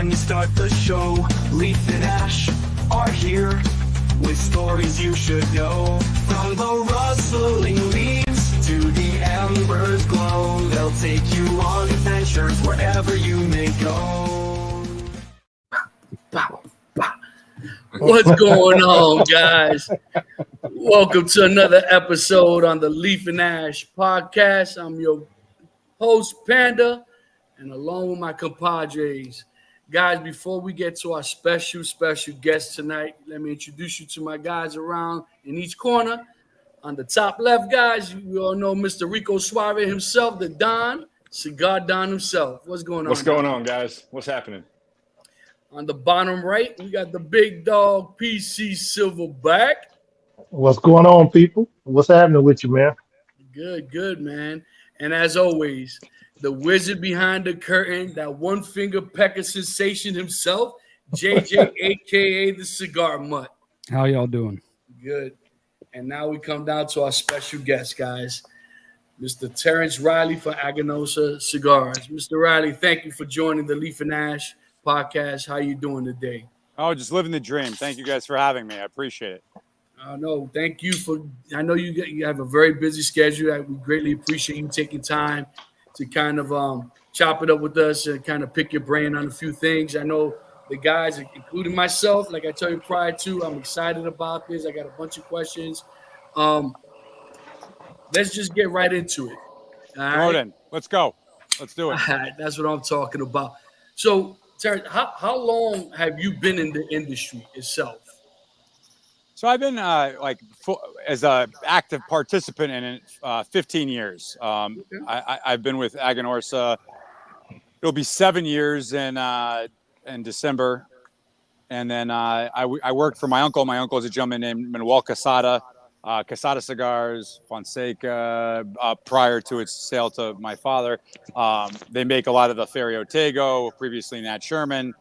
when you start the show. Leaf and Ash are here with stories you should know. From the rustling leaves to the embers glow, they'll take you on adventures wherever you may go. What's going on, guys? Welcome to another episode on the Leaf and Ash podcast. I'm your host, Panda, and along with my compadres. Guys, before we get to our special guest tonight, let me introduce you to my guys around in each corner. On the top left, guys, you all know Mr. Rico Suave himself, the Don, Cigar Don himself. What's going on? What's going on, guys? What's happening? On the bottom right, we got the big dog, PC Silverback. What's going on, people? What's happening with you, man? Good, man. And as always, the wizard behind the curtain, that one finger pecker sensation himself, JJ, aka the Cigar Mutt. How y'all doing? Good. And now we come down to our special guest, guys, Mr. Terence Reilly for Aganorsa Cigars. Mr. Reilly, thank you for joining the Leaf and Ash podcast. How you doing today? Oh, just living the dream. Thank you guys for having me. I appreciate it. No, thank you for. I know you have a very busy schedule. We greatly appreciate you taking time to kind of chop it up with us and kind of pick your brain on a few things. I know the guys, including myself, like I told you prior to, I'm excited about this. I got a bunch of questions. Let's just get right into it. Throw it in. Let's go. Let's do it. All right, that's what I'm talking about. So, Terence, how long have you been in the industry itself? So I've been as an active participant in it 15 years. I've been with Aganorsa. It'll be 7 years in December. And then I worked for my uncle. My uncle is a gentleman named Manuel Quesada. Quesada Cigars, Fonseca, prior to its sale to my father. They make a lot of the Ferio Tego, previously Nat Sherman,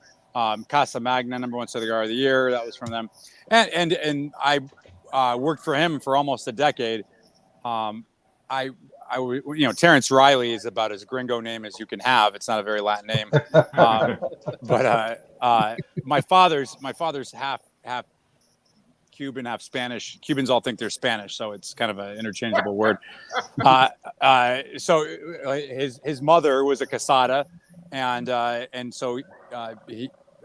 Casa Magna, #1 cigar of the year. That was from them. And I worked for him for almost a decade. Terence Reilly is about as gringo name as you can have. It's not a very Latin name. But my father's half Cuban, half Spanish. Cubans all think they're Spanish, so it's kind of an interchangeable word. So his mother was a Quesada, and so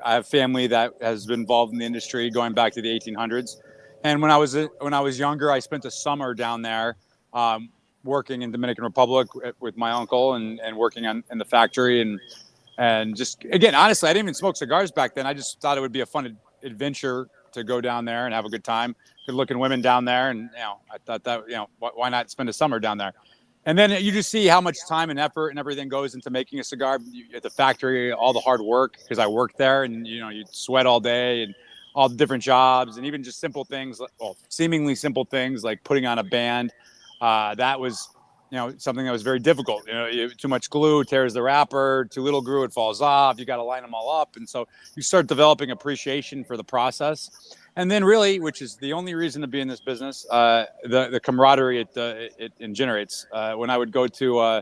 I have family that has been involved in the industry going back to the 1800s. And when I was younger, I spent a summer down there working in Dominican Republic with my uncle and working in the factory and just, again, honestly, I didn't even smoke cigars back then. I just thought it would be a fun adventure to go down there and have a good time. Good looking women down there. And, I thought that, why not spend a summer down there? And then you just see how much time and effort and everything goes into making a cigar at the factory, all the hard work, because I worked there and, you'd sweat all day and all the different jobs and even just simple things, seemingly simple things like putting on a band. That was, something that was very difficult. Too much glue tears the wrapper, too little glue, it falls off. You got to line them all up. And so you start developing appreciation for the process. And then really, which is the only reason to be in this business, the camaraderie it generates. When I would go to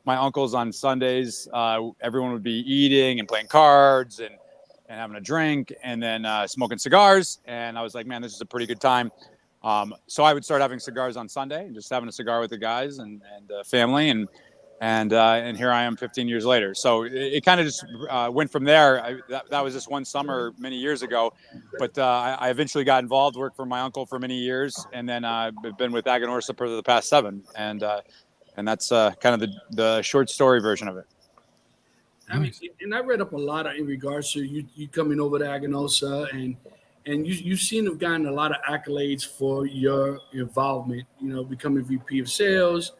my uncle's on Sundays, everyone would be eating and playing cards and having a drink and then smoking cigars. And I was like, man, this is a pretty good time. So I would start having cigars on Sunday and just having a cigar with the guys and family. And here I am 15 years later. So it kind of just went from there. That was just one summer many years ago. But I eventually got involved, worked for my uncle for many years. And then I've been with Aganorsa for the past 7. And that's kind of the short story version of it. I mean, and I read up a lot in regards to you coming over to Aganorsa and you seem to have gotten a lot of accolades for your involvement, becoming VP of sales.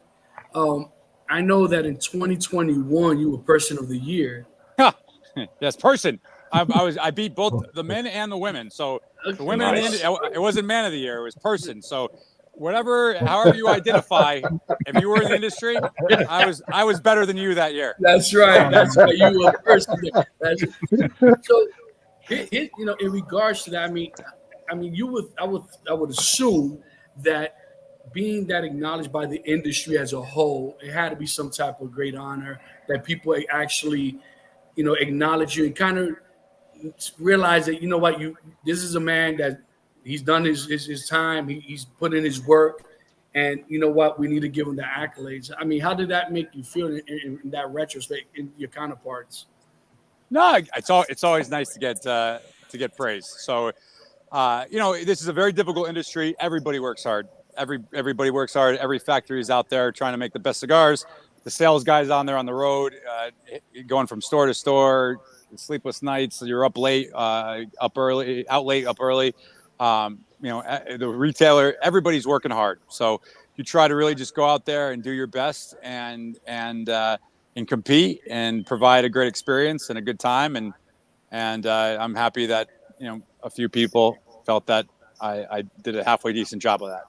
I know that in 2021 you were Person of the Year. Yes, person. I beat both the men and the women. So the women, nice. It wasn't Man of the Year, it was Person. So however you identify, if you were in the industry, I was better than you that year. That's right. That's why you were Person. So. In regards to that, I mean, I would assume that being that acknowledged by the industry as a whole, it had to be some type of great honor that people actually, acknowledge you and kind of realize that, you know what, this is a man that he's done his time. He's put in his work, and you know what, we need to give him the accolades. I mean, how did that make you feel in that retrospect in your counterparts? No, it's always nice to get praise. So, this is a very difficult industry. Everybody works hard. Everybody works hard. Every factory is out there trying to make the best cigars. The sales guys on there on the road, going from store to store, sleepless nights. You're up late, up early, out late, up early. The retailer, everybody's working hard. So you try to really just go out there and do your best and compete and provide a great experience and a good time. And I'm happy that a few people felt that I did a halfway decent job of that.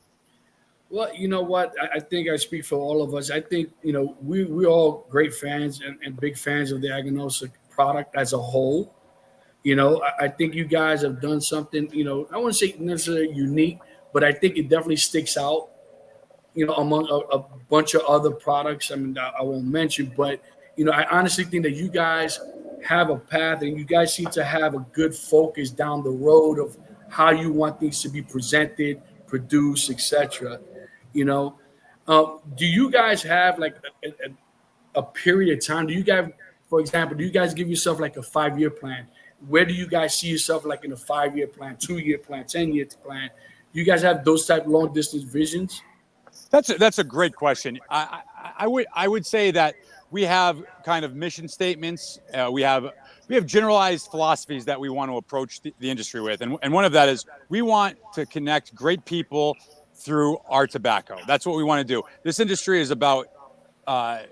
Well, you know what? I think I speak for all of us. I think, we're all great fans and big fans of the Aganorsa product as a whole. I think you guys have done something, I wouldn't say necessarily unique, but I think it definitely sticks out, among a bunch of other products. I mean, I won't mention, but, I honestly think that you guys have a path and you guys seem to have a good focus down the road of how you want things to be presented, produced, etc. Do you guys have like a period of time? Do you guys, for example, give yourself like a 5-year plan? Where do you guys see yourself like in a 5-year plan, 2-year plan, 10-year plan? You guys have those type long distance visions? That's a great question. I would say that we have kind of mission statements. We have generalized philosophies that we want to approach the industry with, and one of that is we want to connect great people through our tobacco. That's what we want to do. This industry is about, not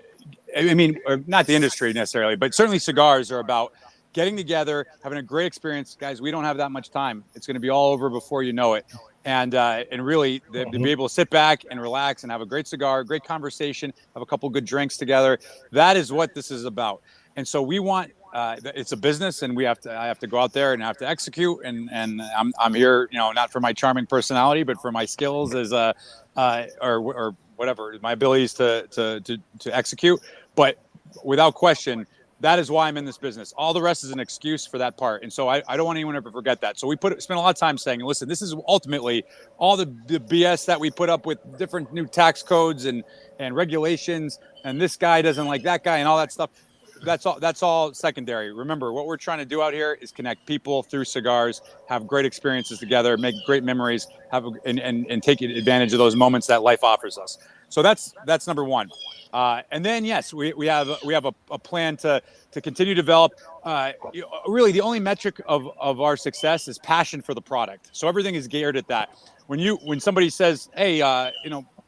the industry necessarily, but certainly cigars are about getting together, having a great experience. Guys, we don't have that much time. It's going to be all over before you know it. And really to be able to sit back and relax and have a great cigar, great conversation, have a couple good drinks together. That is what this is about. And so we want, it's a business, and I have to go out there and I have to execute. And I'm here, not for my charming personality, but for my skills as or whatever, my abilities to execute. But without question, that is why I'm in this business. All the rest is an excuse for that part. And so I don't want anyone to ever forget that. So we spend a lot of time saying, listen, this is ultimately all the BS that we put up with, different new tax codes and regulations, and this guy doesn't like that guy and all that stuff. That's all secondary. Remember, what we're trying to do out here is connect people through cigars, have great experiences together, make great memories, and take advantage of those moments that life offers us. So that's number one. And then, yes, we have a plan to continue to develop. Really, the only metric of our success is passion for the product. So everything is geared at that. When somebody says, "Hey,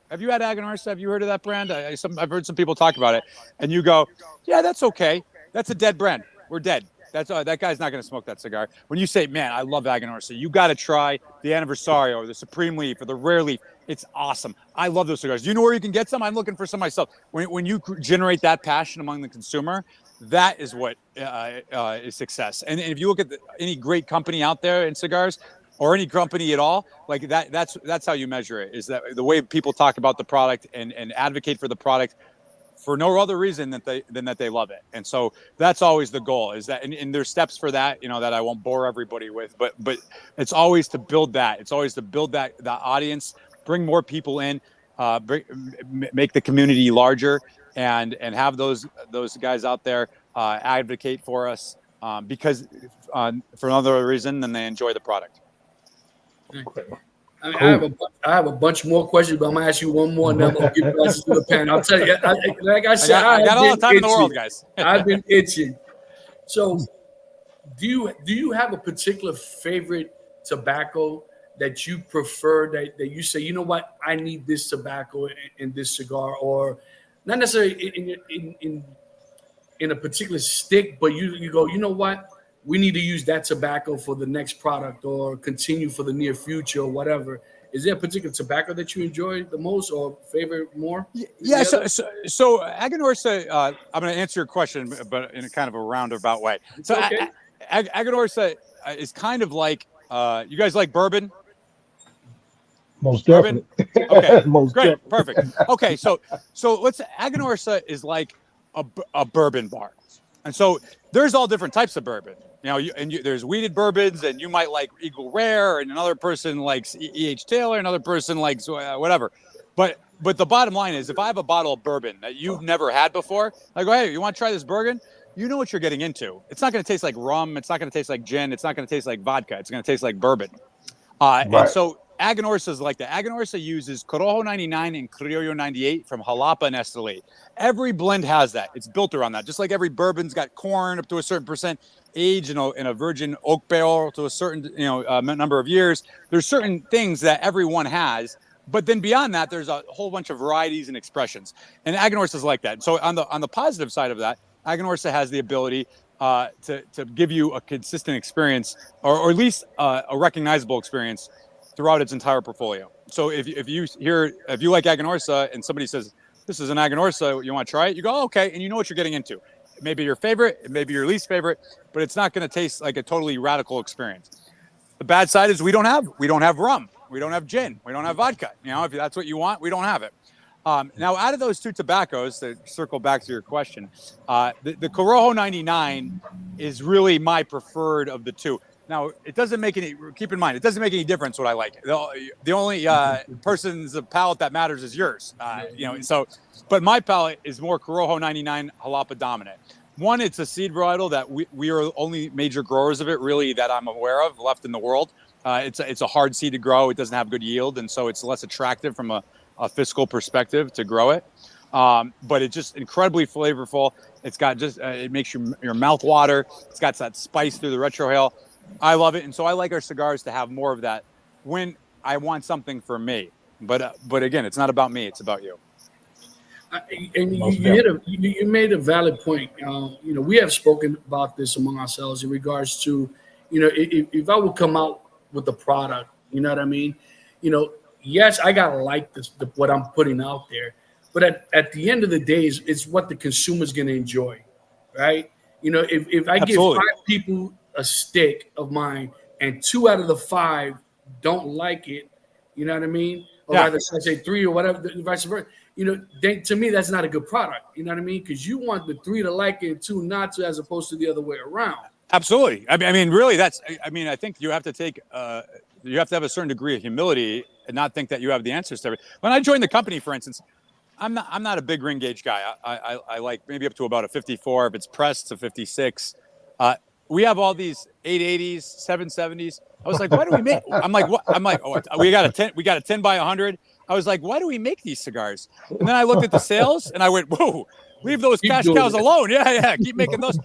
have you had Aganorsa? Have you heard of that brand?" I've heard some people talk about it, and you go, "Yeah, that's okay. That's a dead brand. We're dead. That guy's not going to smoke that cigar." When you say, "Man, I love Aganorsa. You got to try the Anniversario or the Supreme Leaf or the Rare Leaf. It's awesome. I love those cigars. Do you know where you can get some? I'm looking for some myself." When you generate that passion among the consumer, that is what is success. And if you look at any great company out there in cigars, or any company at all, like that's how you measure it, is that the way people talk about the product and advocate for the product for no other reason than that they love it. And so that's always the goal, is that, and there's steps for that, that I won't bore everybody with, but it's always to build that. It's always to build that audience, bring more people in, make the community larger, and have those guys out there advocate for us because for another reason than they enjoy the product. Okay. I mean, I have a bunch more questions, but I'm gonna ask you one more, and then I'm gonna give you to the pen. I'll tell you, like I said, I got all the time in the world, guys. I've been itching. So, do you have a particular favorite tobacco that you prefer, that you say, you know what, I need this tobacco in this cigar, or not necessarily in a particular stick, but you go, you know what, we need to use that tobacco for the next product or continue for the near future or whatever. Is there a particular tobacco that you enjoy the most or favorite more? Yeah. So Aganorsa, I'm going to answer your question, but in a kind of a roundabout way. So okay. Aganorsa is kind of like, you guys like bourbon? Most definitely. Okay. Most great. definitely. Perfect. Okay. So Aganorsa is like a bourbon bar. And so there's all different types of bourbon. There's weeded bourbons, and you might like Eagle Rare, and another person likes E.H. Taylor, another person likes whatever. But the bottom line is, if I have a bottle of bourbon that you've never had before, I go, hey, you want to try this bourbon? You know what you're getting into. It's not going to taste like rum. It's not going to taste like gin. It's not going to taste like vodka. It's going to taste like bourbon. And so Aganorsa is like that. Aganorsa uses Corojo 99 and Criollo 98 from Jalapa and Esteli. Every blend has that. It's built around that. Just like every bourbon's got corn up to a certain percent, age in a virgin oak barrel to a certain number of years. There's certain things that everyone has. But then beyond that, there's a whole bunch of varieties and expressions. And Aganorsa is like that. So on the positive side of that, Aganorsa has the ability to give you a consistent experience, or at least a recognizable experience throughout its entire portfolio. So if you like Aganorsa and somebody says, this is an Aganorsa, you want to try it? You go, oh, okay, and you know what you're getting into. It may be your favorite, it may be your least favorite, but it's not going to taste like a totally radical experience. The bad side is we don't have rum, we don't have gin, we don't have vodka. If that's what you want, we don't have it. Now, out of those two tobaccos, to circle back to your question, the Corojo 99 is really my preferred of the two. Now, keep in mind, it doesn't make any difference what I like. The only person's palate that matters is yours. But my palate is more Corojo 99 Jalapa dominant. One, it's a seed varietal that we are the only major growers of it, really, that I'm aware of left in the world. It's a hard seed to grow. It doesn't have good yield, and so it's less attractive from a fiscal perspective to grow it. But it's just incredibly flavorful. It's got it makes your mouth water. It's got that spice through the retrohale. I love it. And so I like our cigars to have more of that when I want something for me. But again, it's not about me. It's about you. And you made a valid point. We have spoken about this among ourselves in regards to, if I would come out with a product, you know what I mean? Yes, I got to like what I'm putting out there. But at the end of the day, it's what the consumer's going to enjoy, right? If I give 5 people a stick of mine and 2 out of the 5 don't like it, you know what I mean? Or rather, I say 3 or whatever, vice versa. Then to me, that's not a good product. You know what I mean? Because you want the 3 to like it and 2 not to, as opposed to the other way around. Absolutely. I mean, really, I think you have to have a certain degree of humility and not think that you have the answers to everything. When I joined the company, for instance, I'm not a big ring gauge guy. I like maybe up to about a 54. If it's pressed, to 56. We have all these 880s, 770s. I was like, why do we make? I'm like, oh, we got a 10 by 100. I was like, why do we make these cigars? And then I looked at the sales and I went, whoa, leave those cash cows alone. Yeah, keep making those.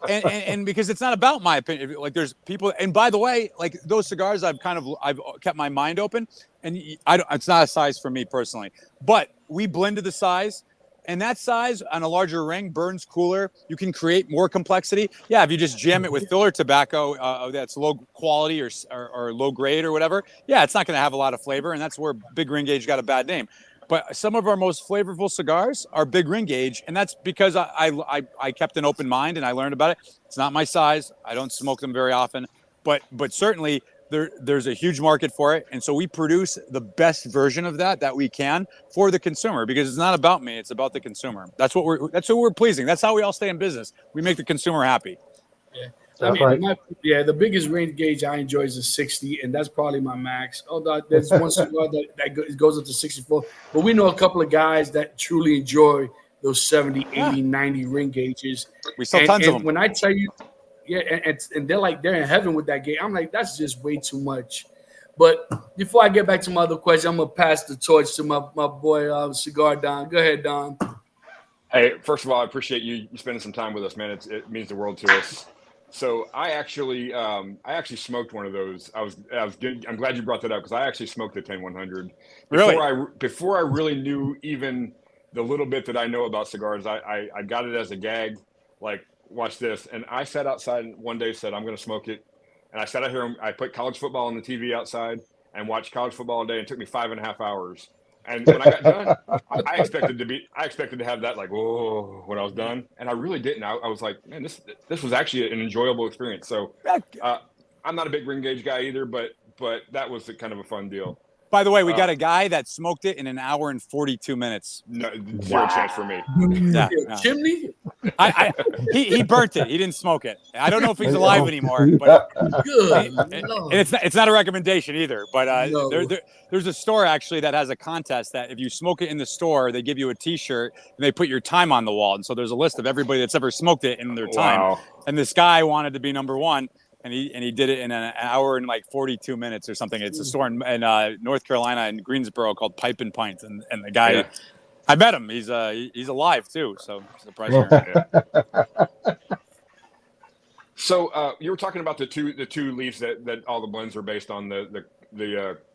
And because it's not about my opinion. Like, there's people, and by the way, like those cigars, I've kept my mind open, and it's not a size for me personally. But we blended the size. And that size on a larger ring burns cooler. You can create more complexity. Yeah, if you just jam it with filler tobacco that's low quality or low grade or whatever, yeah, it's not going to have a lot of flavor. And that's where big ring gauge got a bad name. But some of our most flavorful cigars are big ring gauge, and that's because I kept an open mind and I learned about it. It's not my size. I don't smoke them very often, but certainly there's a huge market for it, and so we produce the best version of that we can for the consumer, because it's not about me, it's about the consumer. That's who we're pleasing. That's how we all stay in business. We make the consumer happy. Yeah. The biggest ring gauge I enjoy is a 60, and that's probably my max. Although there's one cigar that goes up to 64, but we know a couple of guys that truly enjoy those 70, 80, 90 ring gauges. We sell tons of them. When I tell you, and they're in heaven with that gauge. I'm like, that's just way too much. But before I get back to my other question, I'm gonna pass the torch to my boy Cigar Don. Go ahead, Don. Hey, first of all, I appreciate you spending some time with us, man. It means the world to us. So I actually smoked one of those. I'm glad you brought that up, because I actually smoked the 10-100. Really? Before I really knew even the little bit that I know about cigars, I got it as a gag. Like, watch this. And I sat outside and one day, said, I'm going to smoke it. And I sat out here and I put college football on the TV outside and watched college football all day. And it took me 5.5 hours. And when I got done, I expected to have that, like, whoa, when I was done. And I really didn't. I was like, man, this was actually an enjoyable experience. So I'm not a big ring gauge guy either, but that was kind of a fun deal. By the way, we got a guy that smoked it in 1 hour and 42 minutes. No, zero chance for me. Chimney? He burnt it. He didn't smoke it. I don't know if he's alive anymore, but Good and Lord. it's not a recommendation either. But No. there's a store actually that has a contest that if you smoke it in the store, they give you a T-shirt and they put your time on the wall. And so there's a list of everybody that's ever smoked it in their time. Wow. And this guy wanted to be number one. And he did it in an hour and like 42 minutes or something. It's a store in North Carolina in Greensboro called Pipe and Pint. And the guy, Yeah. I met him. He's alive too. So surprising. So you were talking about the two leaves that all the blends are based on, the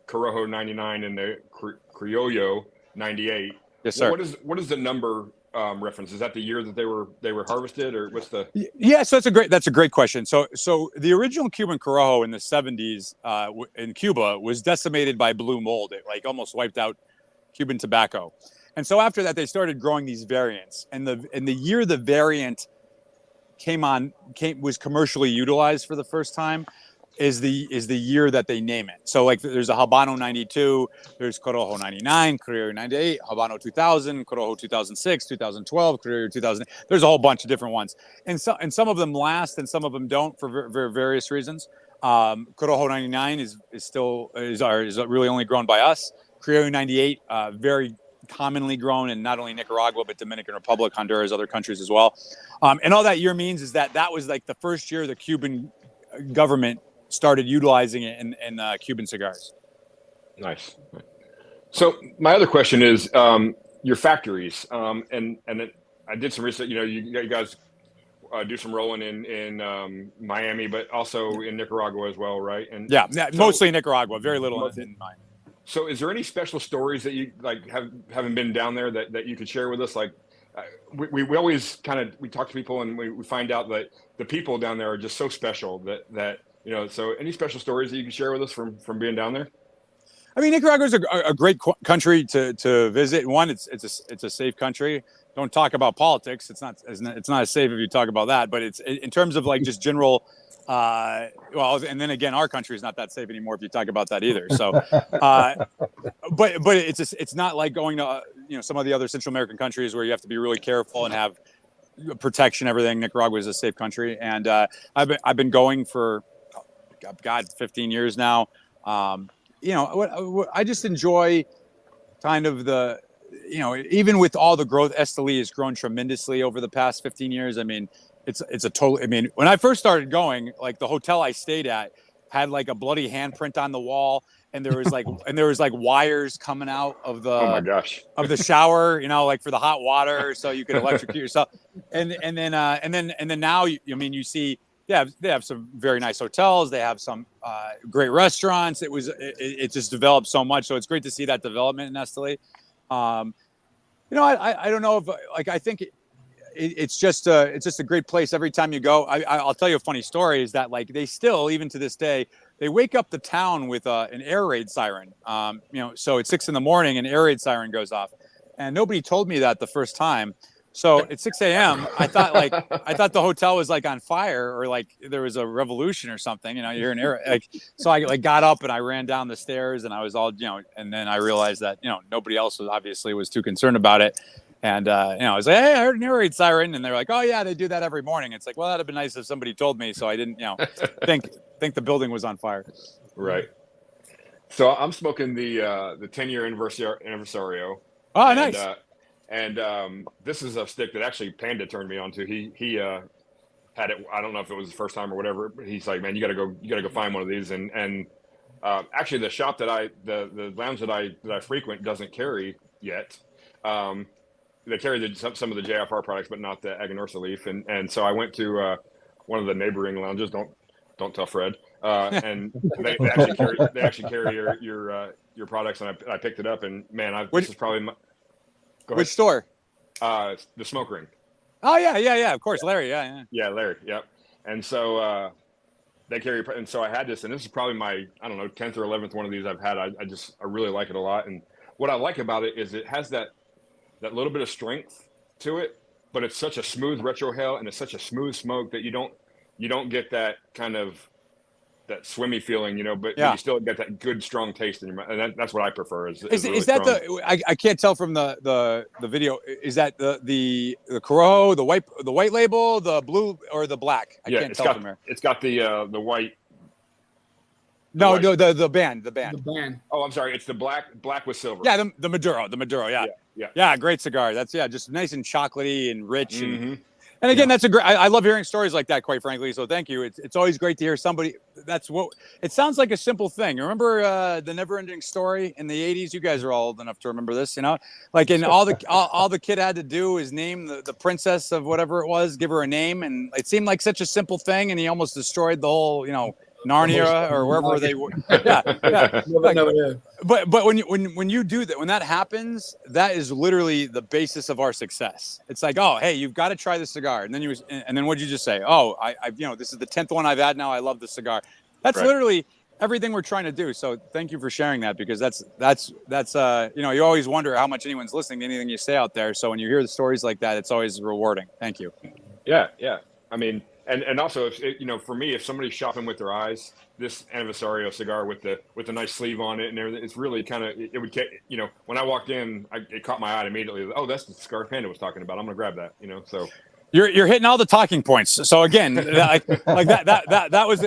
Corojo 99 and the Criollo 98. Yes, sir. What is the number reference? Is that the year that they were harvested, or what's the? Yeah, so that's a great question. So the original Cuban Corojo in the 70s in Cuba was decimated by blue mold. It like almost wiped out Cuban tobacco. And so after that, they started growing these variants. And the year the variant was commercially utilized for the first time is the year that they name it. So like there's a Habano 92, there's Corojo 99, Criollo 98, Habano 2000, Corojo 2006, 2012, Criollo 2000. There's a whole bunch of different ones. And some of them last and some of them don't for various reasons. Corojo 99 is really only grown by us. Criollo 98, very commonly grown in not only Nicaragua, but Dominican Republic, Honduras, other countries as well. And all that year means is that was like the first year the Cuban government started utilizing it in Cuban cigars. Nice. So my other question is your factories, and I did some research. You guys do some rolling in Miami, but also in Nicaragua as well, right? And yeah, mostly Nicaragua, very little in Miami. So is there any special stories that you like haven't been down there that you could share with us? Like we always we talk to people and we find out that the people down there are just so special that so any special stories that you can share with us from being down there? I mean, Nicaragua is a great country to visit. One, it's a safe country. Don't talk about politics. It's not as safe if you talk about that. But it's in terms of like just general. And then again, our country is not that safe anymore if you talk about that either. So, but it's not like going to some of the other Central American countries where you have to be really careful and have protection. Everything. Nicaragua is a safe country, and I've been going for 15 years now. I just enjoy kind of the, even with all the growth, Esteli has grown tremendously over the past 15 years. I mean, it's a total, when I first started going, like the hotel I stayed at had like a bloody handprint on the wall. And there was like wires coming out of the, oh my gosh, of the shower, like for the hot water. So you could electrocute yourself. And then now, you see, they have some very nice hotels. They have some great restaurants. It just developed so much. So it's great to see that development in Esteli. I don't know if I think it's just a great place every time you go. I'll tell you a funny story is that like they still, even to this day, they wake up the town with an air raid siren. So at 6 a.m, an air raid siren goes off, and nobody told me that the first time. So at 6 a.m, I thought the hotel was like on fire or like there was a revolution or something. You hear an air so I like got up and I ran down the stairs and I was all and then I realized that nobody else was too concerned about it. And I was like, hey, I heard an air raid siren, and they're like, oh yeah, they do that every morning. It's like, well, that'd have been nice if somebody told me, so I didn't think the building was on fire. Right. So I'm smoking the 10-year anniversario. Oh, nice. And this is a stick that actually Panda turned me on to. He had it. I don't know if it was the first time or whatever. But he's like, man, you gotta go find one of these. And actually, the shop the lounge that I frequent doesn't carry yet. They carry some of the JFR products, but not the Aganorsa leaf. And so I went to one of the neighboring lounges. Don't tell Fred. And they actually carry your products, and I picked it up. And man, this is probably my. Which store? The Smoke Ring. Oh yeah. Of course, Larry. Yeah, Larry. Yep. And so they carry, and so I had this, and this is probably my 10th or 11th one of these I've had. I really like it a lot, and what I like about it is it has that little bit of strength to it, but it's such a smooth retrohale, and it's such a smooth smoke that you don't get that kind of swimmy feeling, but Yeah. you still get that good strong taste in your mouth, and that's what I prefer. Is really Is that strong. I can't tell from the video. Is that the Corojo, the white label, the blue, or the black? I can't tell from here. It's got the white. No, white. no, the band. The band. Oh, I'm sorry. It's the black with silver. Yeah, the Maduro. Yeah, great cigar. That's just nice and chocolatey and rich. And again, that's a great. I love hearing stories like that, quite frankly. So thank you. It's always great to hear somebody. That's what it sounds like, a simple thing. Remember the Never-Ending Story in the '80s? You guys are all old enough to remember this, Like, and all the kid had to do is name the princess of whatever it was, give her a name, and it seemed like such a simple thing, and he almost destroyed the whole, Narnia or wherever they were. But when you do that, when that happens, that is literally the basis of our success. It's like, oh, hey, you've got to try the cigar, and then what'd you just say? Oh, I this is the 10th one I've had now. I love the cigar. That's literally everything we're trying to do. So thank you for sharing that, because that's you always wonder how much anyone's listening to anything you say out there. So when you hear the stories like that, it's always rewarding. Thank you. Yeah. I mean, and also, if for me, if somebody's shopping with their eyes, this Aniversario cigar with the nice sleeve on it and everything, it's really kind of, it would get, when I walked in, it caught my eye immediately. Oh, that's the cigar Panda was talking about. I'm gonna grab that. So. You're hitting all the talking points. So again, like that was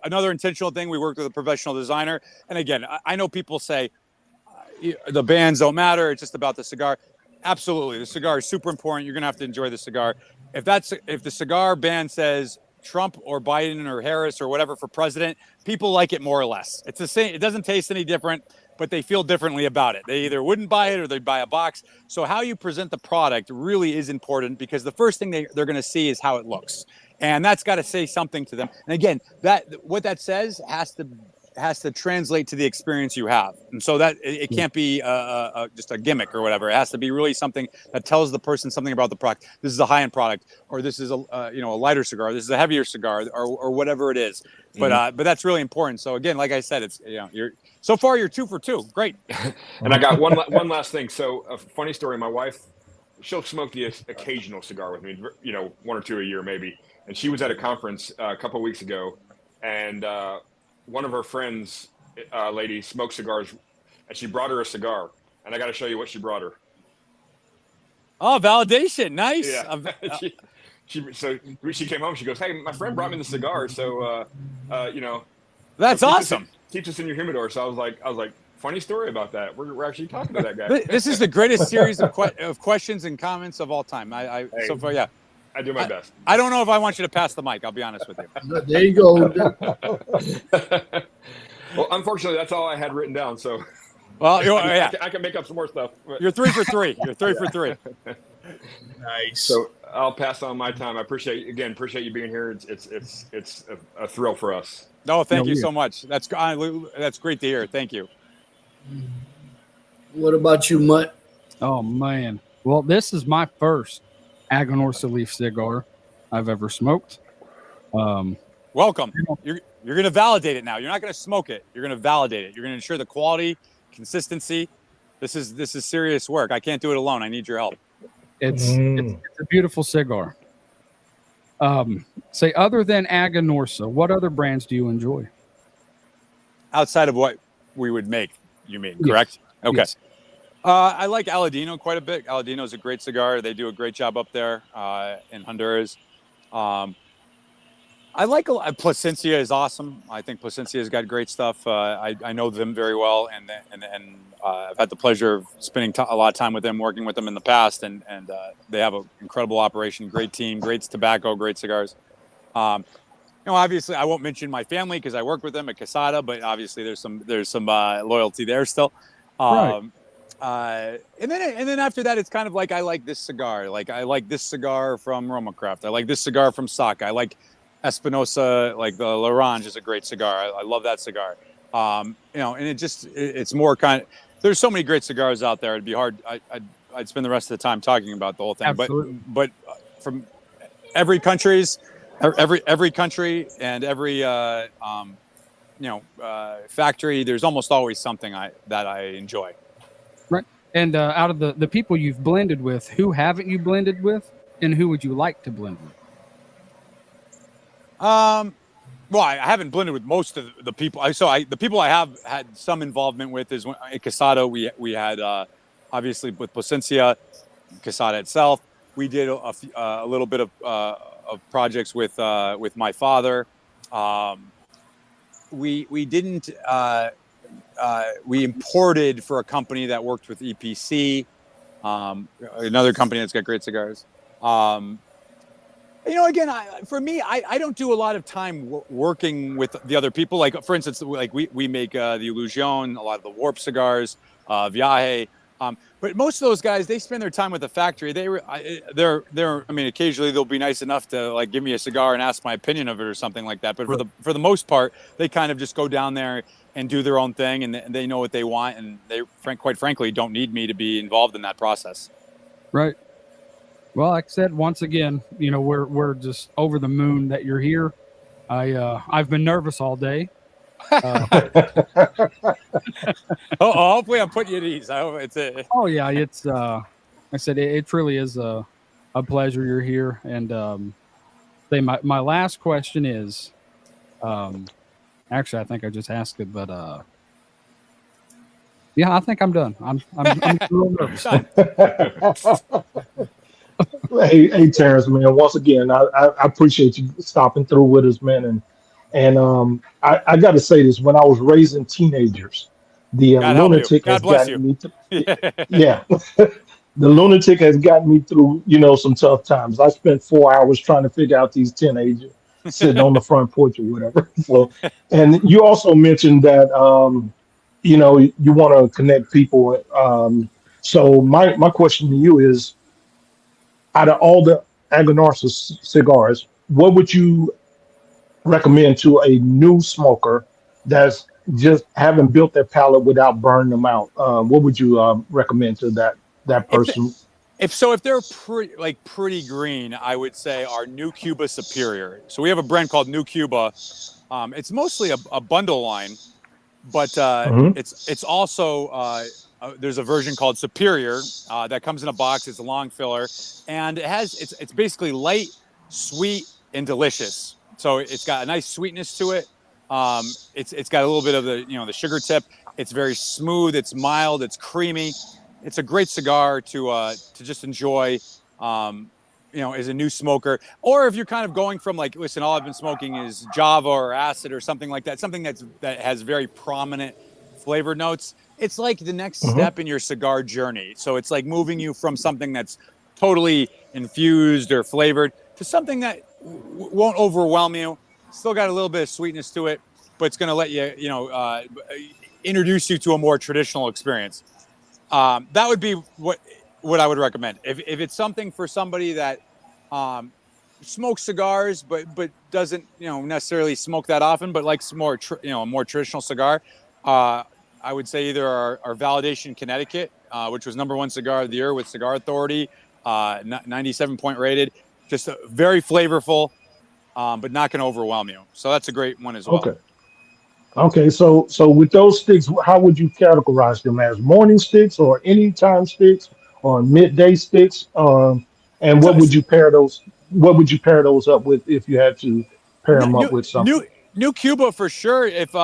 another intentional thing. We worked with a professional designer, and again, I know people say the bands don't matter. It's just about the cigar. Absolutely, the cigar is super important. You're gonna have to enjoy the cigar. If the cigar band says Trump or Biden or Harris or whatever for president, people like it more or less. It's the same. It doesn't taste any different, but they feel differently about it. They either wouldn't buy it or they'd buy a box. So how you present the product really is important, because the first thing they're going to see is how it looks. And that's got to say something to them. And again, what that says has to translate to the experience you have. And so that it can't be just a gimmick or whatever. It has to be really something that tells the person something about the product. This is a high-end product, or this is a lighter cigar. This is a heavier cigar, or whatever it is. But that's really important. So again, like I said, it's so far you're 2 for 2. Great. And I got one last thing. So a funny story. My wife, she'll smoke the occasional cigar with me, 1 or 2 a year maybe. And she was at a conference a couple of weeks ago, and one of her friends, lady, smoked cigars, and she brought her a cigar. And I got to show you what she brought her. Oh, validation. Nice. Yeah. She came home. She goes, "Hey, my friend brought me the cigar. So, that's awesome. Keeps us in your humidor." So I was like, funny story about that. We're actually talking to that guy. This is the greatest series of questions and comments of all time. So far, yeah. I do my best. I don't know if I want you to pass the mic. I'll be honest with you. There you go. Well, unfortunately, that's all I had written down. So, well, I can make up some more stuff. But. You're 3 for 3. You're 3 for 3. Nice. So I'll pass on my time. I appreciate you being here. It's a thrill for us. No, thank you so much. That's great to hear. Thank you. What about you, Mutt? Oh man. Well, this is my first Aganorsa leaf cigar I've ever smoked. Welcome. You're going to validate it now. You're not going to smoke it. You're going to validate it. You're going to ensure the quality, consistency. This is serious work. I can't do it alone. I need your help. It's a beautiful cigar. Say, other than Aganorsa, what other brands do you enjoy? Outside of what we would make, you mean, correct? Yes. Okay. Yes. I like Aladino quite a bit. Aladino is a great cigar. They do a great job up there in Honduras. I like Plasencia is awesome. I think Plasencia's got great stuff. I know them very well, and I've had the pleasure of spending a lot of time with them, working with them in the past, and they have an incredible operation, great team, great tobacco, great cigars. Obviously, I won't mention my family because I work with them at Casada, but obviously there's some loyalty there still. Right. And then after that, it's kind of like I like this cigar. Like I like this cigar from Roma Craft. I like this cigar from Saka. I like Espinosa, like the L'Orange is a great cigar. I love that cigar. And it's more kind of, there's so many great cigars out there. It'd be hard. I'd spend the rest of the time talking about the whole thing. Absolutely. But from every country and every factory, there's almost always something that I enjoy. Right. And out of the people you've blended with, who haven't you blended with, and who would you like to blend with? Well, I haven't blended with most of the people. The people I have had some involvement with is in Casado. We had obviously with Placencia, Casada itself. We did a little bit of projects with my father. We didn't. We imported for a company that worked with EPC, another company that's got great cigars. Again, for me, I don't do a lot of time working with the other people. Like, for instance, like we make the Illusion, a lot of the Warp cigars, Viaje. But most of those guys, they spend their time with the factory. They're. I mean, occasionally they'll be nice enough to like give me a cigar and ask my opinion of it or something like that. But for the most part, they kind of just go down there and do their own thing, and they know what they want, and they, quite frankly, don't need me to be involved in that process. Right. Well, like I said, once again, we're just over the moon that you're here. I've been nervous all day. Hopefully I'm putting you at ease. I hope it's Oh yeah, it's like I said, it truly is a pleasure you're here. And my last question is, actually I think I just asked it, but yeah, I think I'm done. I'm a little nervous. Hey, Terence, man. Once again, I appreciate you stopping through with us, man. And I got to say this: when I was raising teenagers, the God help you. lunatic has God bless gotten you. me. Yeah, the lunatic has gotten me through, some tough times. I spent 4 hours trying to figure out these teenagers sitting on the front porch or whatever. So, and you also mentioned that, you want to connect people. So my question to you is, out of all the Aganorsa cigars, what would you recommend to a new smoker that's just haven't built their palate without burning them out? What would you recommend to that person? If they're pretty green, I would say our New Cuba Superior. So we have a brand called New Cuba. It's mostly a bundle line, but it's also there's a version called Superior that comes in a box. It's a long filler, and it's basically light, sweet, and delicious. So it's got a nice sweetness to it. It's got a little bit of the sugar tip. It's very smooth. It's mild. It's creamy. It's a great cigar to just enjoy, as a new smoker. Or if you're kind of going from like, listen, all I've been smoking is Java or acid or something like that, something that has very prominent flavor notes. It's like the next step in your cigar journey. So it's like moving you from something that's totally infused or flavored to something that won't overwhelm you. Still got a little bit of sweetness to it, but it's going to let you, introduce you to a more traditional experience. That would be what I would recommend. If it's something for somebody that smokes cigars, but doesn't necessarily smoke that often, but likes more a more traditional cigar, I would say either our Validation Connecticut, which was #1 cigar of the year with Cigar Authority, 97 point rated, just very flavorful, but not going to overwhelm you. So that's a great one as well. Okay. So with those sticks, how would you categorize them, as morning sticks or anytime sticks or midday sticks? And what would you pair those? What would you pair those up with if you had to pair them up with something? New Cuba for sure. If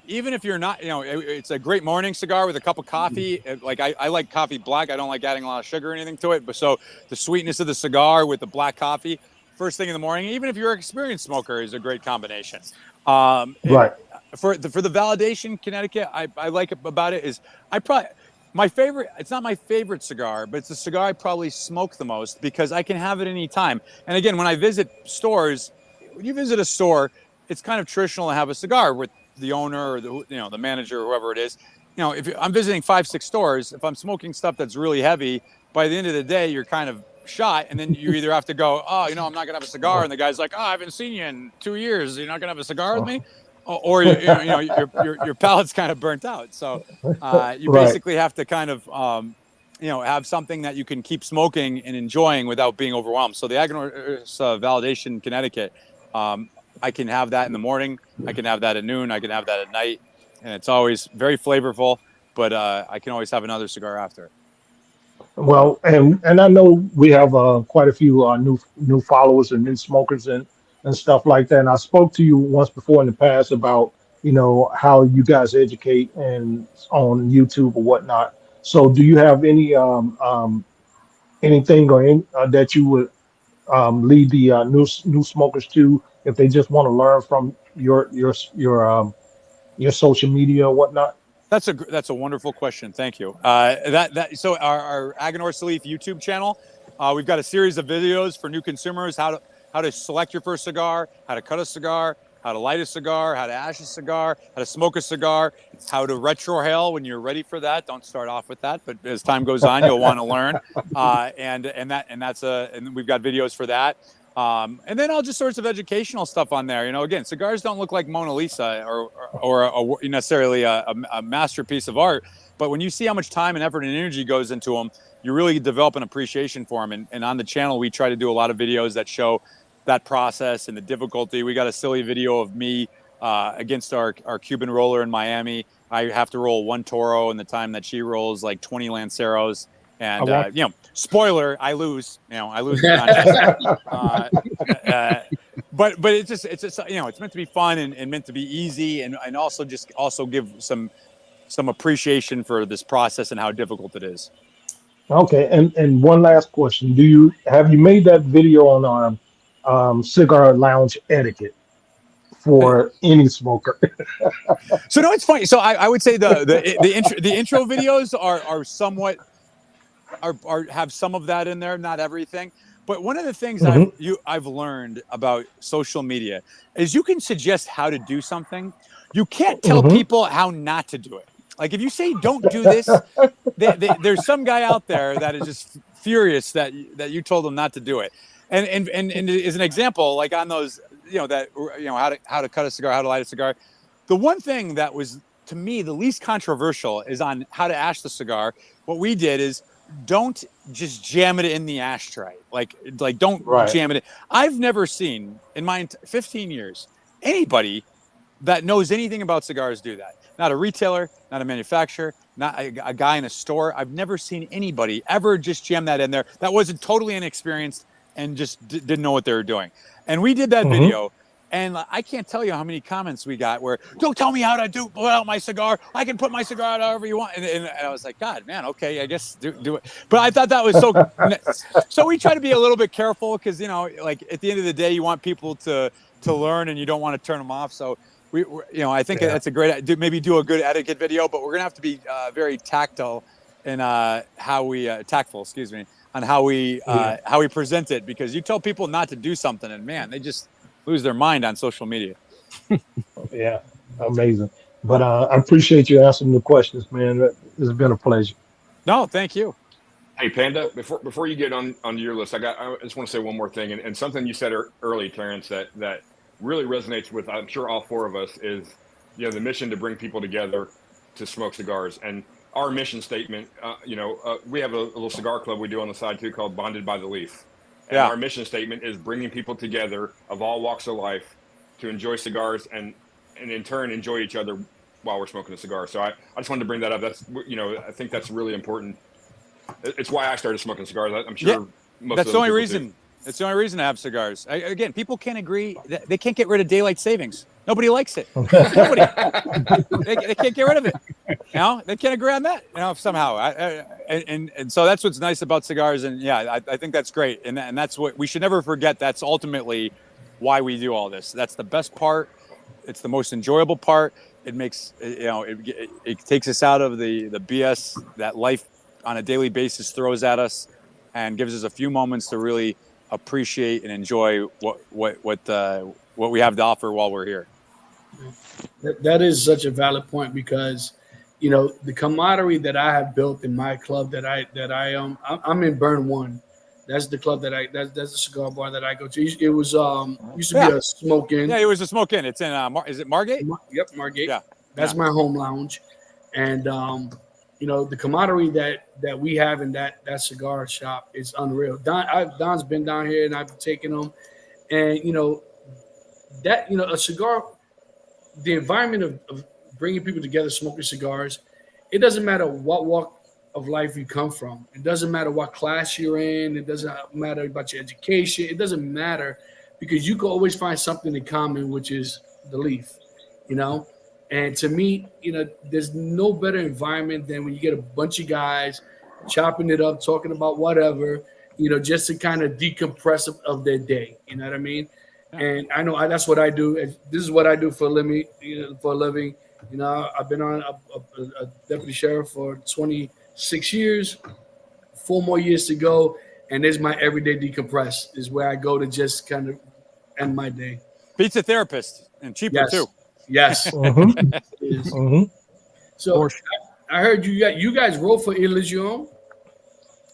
even if you're not, it's a great morning cigar with a cup of coffee. Like I like coffee black. I don't like adding a lot of sugar or anything to it. But so the sweetness of the cigar with the black coffee first thing in the morning, even if you're an experienced smoker, is a great combination. Right. For the Validation Connecticut, I like about it is my favorite. It's not my favorite cigar, but it's the cigar I probably smoke the most because I can have it any time. And again, when I visit stores, when you visit a store, it's kind of traditional to have a cigar with the owner or the manager or whoever it is. If I'm visiting 5-6 stores, if I'm smoking stuff that's really heavy, by the end of the day, you're kind of shot, and then you either have to go, I'm not gonna have a cigar, and the guy's like, I haven't seen you in 2 years, you're not gonna have a cigar with me, or your palate's kind of burnt out. So you basically have to kind of have something that you can keep smoking and enjoying without being overwhelmed. So the Aganorsa Validation Connecticut, I can have that in the morning, I can have that at noon, I can have that at night, and it's always very flavorful. But I can always have another cigar after. Well, and I know we have quite a few new followers and new smokers in and stuff like that. And I spoke to you once before in the past about, how you guys educate and on YouTube or whatnot. So do you have anything that you would lead the new smokers to if they just want to learn from your social media or whatnot? That's a wonderful question. Thank you. So our Aganorsa Leaf YouTube channel, we've got a series of videos for new consumers, how to select your first cigar, how to cut a cigar, how to light a cigar, how to ash a cigar, how to smoke a cigar, how to retrohale when you're ready for that. Don't start off with that, but as time goes on, you'll want to learn. And we've got videos for that. And then all just sorts of educational stuff on there. Again, cigars don't look like Mona Lisa or necessarily a masterpiece of art, but when you see how much time and effort and energy goes into them, you really develop an appreciation for them. And on the channel, we try to do a lot of videos that show that process and the difficulty. We got a silly video of me against our Cuban roller in Miami. I have to roll one Toro in the time that she rolls like 20 Lanceros. And spoiler, I lose. I lose the contest. But it's just it's meant to be fun and meant to be easy and also give some appreciation for this process and how difficult it is. Okay, and one last question: have you made that video on cigar lounge etiquette for any smoker? So no, it's funny. So I would say the intro videos are somewhat have some of that in there, not everything. But one of the things I've learned about social media is you can suggest how to do something. You can't tell people how not to do it. Like if you say don't do this, there's some guy out there that is just furious that you told them not to do it. And as an example, like on those, how to cut a cigar, how to light a cigar. The one thing that was to me the least controversial is on how to ash the cigar. What we did is don't just jam it in the ashtray. Like don't jam it in. I've never seen in my 15 years anybody that knows anything about cigars do that. Not a retailer, not a manufacturer, not a guy in a store. I've never seen anybody ever just jam that in there that wasn't totally inexperienced and just didn't know what they were doing. And we did that video, and I can't tell you how many comments we got where, don't tell me how to put out my cigar. I can put my cigar out however you want. And I was like, God, man, okay, I guess do it. But I thought that was so we try to be a little bit careful because, like at the end of the day, you want people to learn and you don't want to turn them off. So I think that's a great, maybe do a good etiquette video, but we're going to have to be very tactful in tactful, excuse me, on how we present it, because you tell people not to do something and man, they just lose their mind on social media. Yeah, amazing. But I appreciate you answering the questions, man. It's been a pleasure. No, thank you. Hey, Panda, before you get onto your list, I just want to say one more thing, and something you said early, Terence, that really resonates with, I'm sure, all four of us is, the mission to bring people together to smoke cigars. And our mission statement, we have a little cigar club we do on the side too called Bonded by the Leaf. And our mission statement is bringing people together of all walks of life to enjoy cigars and in turn enjoy each other while we're smoking a cigar. So I just wanted to bring that up. That's, I think that's really important. It's why I started smoking cigars. I'm sure that's the only reason. It's the only reason to have cigars. Again, people can't agree. They can't get rid of daylight savings. Nobody likes it. Nobody. They can't get rid of it. They can't agree on that. Somehow. And so that's what's nice about cigars. And I think that's great. And that's what we should never forget. That's ultimately why we do all this. That's the best part. It's the most enjoyable part. It makes it takes us out of the BS that life on a daily basis throws at us, and gives us a few moments to really appreciate and enjoy what we have to offer while we're here. That is such a valid point, because the camaraderie that I have built in my club I'm in Burn One. That's the club that's the cigar bar that I go to. It was used to be a Smoke Inn. Yeah, it was a Smoke Inn. It's in is it Margate? Yep, Margate. Yeah, that's my home lounge, and the camaraderie that we have in that cigar shop is unreal. Don's been down here and I've taken him, and a cigar, the environment of bringing people together, smoking cigars, it doesn't matter what walk of life you come from. It doesn't matter what class you're in. It doesn't matter about your education. It doesn't matter. because you can always find something in common, which is the leaf, you know. And to me, there's no better environment than when you get a bunch of guys chopping it up, talking about whatever, just to kind of decompress of their day. You know what I mean? And I know that's what I do. This is what I do for a living. For a living, I've been on a deputy sheriff for 26 years, 4 more years to go, and this is my everyday decompress. Is where I go to just kind of end my day. Beats a therapist and cheaper Yes. too. Yes. Mhm. It is. Mhm. So I heard you guys roll for Illusion.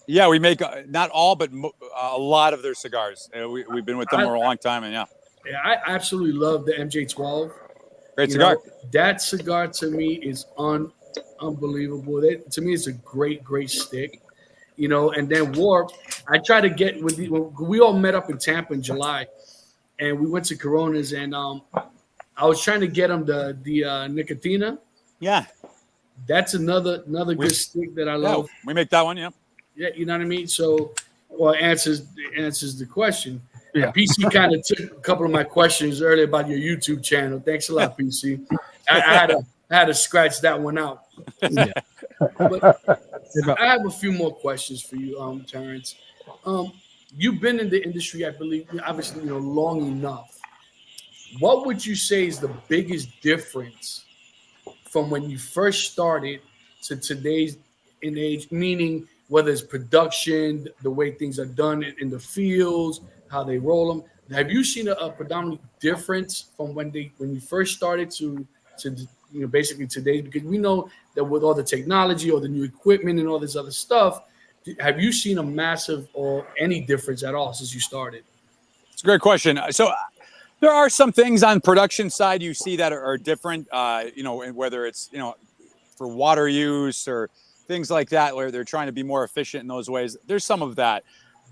Yeah, we make not all, but a lot of their cigars. We've been with them for a long time, and Yeah, I absolutely love the MJ12. great cigar. That cigar to me is unbelievable. To me, it's a great stick. And then Warp, I try to get when we all met up in Tampa in July, and we went to Coronas, and I was trying to get them the Nicotina. Yeah, That's another good stick that I love. we make that one. Yeah. Yeah, you know what I mean. So, well, answers the question. Yeah. PC kind of took a couple of my questions earlier about your YouTube channel. Thanks a lot, PC. I had to scratch that one out. Yeah. But I have a few more questions for you, Terence. You've been in the industry, I believe, obviously, long enough. What would you say is the biggest difference from when you first started to today's age? Meaning, whether it's production, the way things are done in the fields, how they roll them. Have you seen a predominant difference from when you first started to basically today? Because we know that with all the technology or the new equipment and all this other stuff, have you seen a massive or any difference at all since you started? It's a great question. So there are some things on production side you see that are different, whether it's, for water use or things like that, where they're trying to be more efficient in those ways. There's some of that.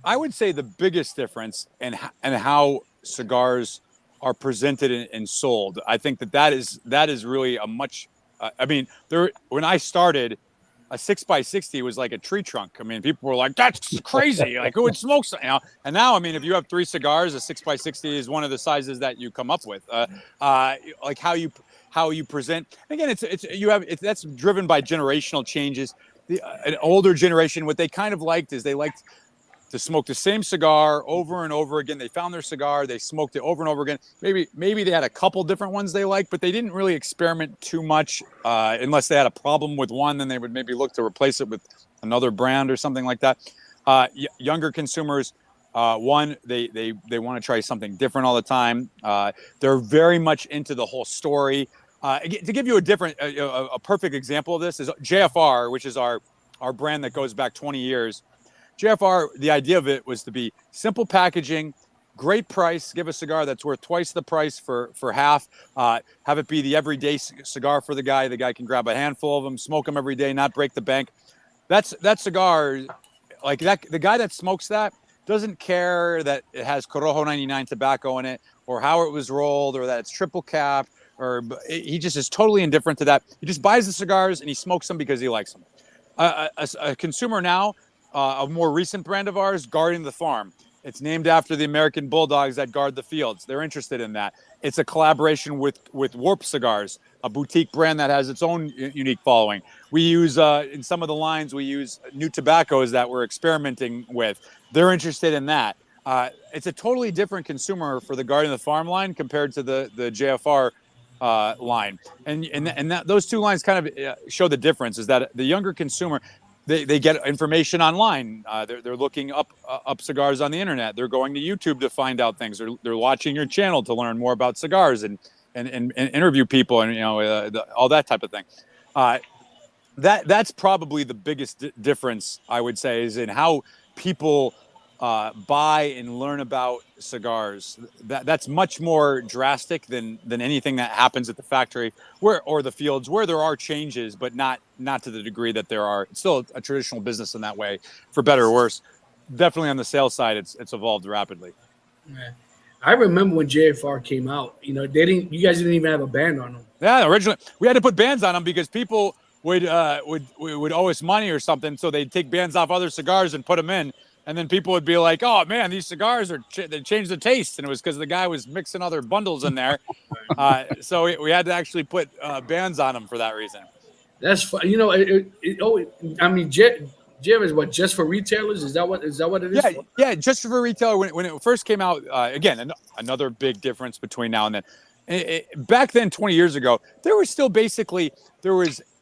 I would say the biggest difference in how cigars are presented and sold. I think that is really a much, when I started, a 6x60 was like a tree trunk. I mean, people were like, that's crazy. Like, who would smoke something? And now, if you have 3 cigars, a 6x60 is one of the sizes that you come up with. Like how you present. Again, that's driven by generational changes. An older generation, what they kind of liked is they liked to smoke the same cigar over and over again. They found their cigar, they smoked it over and over again. Maybe they had a couple different ones they liked, but they didn't really experiment too much unless they had a problem with one. Then they would maybe look to replace it with another brand or something like that. Younger consumers, they want to try something different all the time. They're very much into the whole story. To give you a perfect example of this is JFR, which is our brand that goes back 20 years. JFR, the idea of it was to be simple packaging, great price, give a cigar that's worth twice the price for half, have it be the everyday cigar for the guy. The guy can grab a handful of them, smoke them every day, not break the bank. That cigar, like that, the guy that smokes that doesn't care that it has Corojo 99 tobacco in it or how it was rolled or that it's triple cap, or he just is totally indifferent to that. He just buys the cigars and he smokes them because he likes them. A consumer now, a more recent brand of ours, Guarding the Farm. It's named after the American bulldogs that guard the fields. They're interested in that. It's a collaboration with Warp Cigars, a boutique brand that has its own unique following. We use, in some of the lines, we use new tobaccos that we're experimenting with. They're interested in that. It's a totally different consumer for the Guarding the Farm line compared to the JFR line. And those two lines kind of show the difference, is that the younger consumer, they get information online. They're looking up cigars on the internet. They're going to YouTube to find out things. They're watching your channel to learn more about cigars and interview people and all that type of thing. That's probably the biggest difference, I would say, is in how people buy and learn about cigars. That's much more drastic than anything that happens at the factory or the fields, where there are changes, but not to the degree that there are. It's still a traditional business in that way, for better or worse. Definitely on the sales side, it's evolved rapidly. Yeah. I remember when JFR came out. You guys didn't even have a band on them. Yeah, originally we had to put bands on them because people would owe us money or something, so they'd take bands off other cigars and put them in. And then people would be like, "Oh man, these cigars they changed the taste," and it was because the guy was mixing other bundles in there. So we had to actually put bans on them for that reason. That's fun. I mean, Jim is what, just for retailers? Is that what it is? For? Yeah, just for retailer. When it first came out, again, another big difference between now and then. Back then, 20 years ago, there was still basically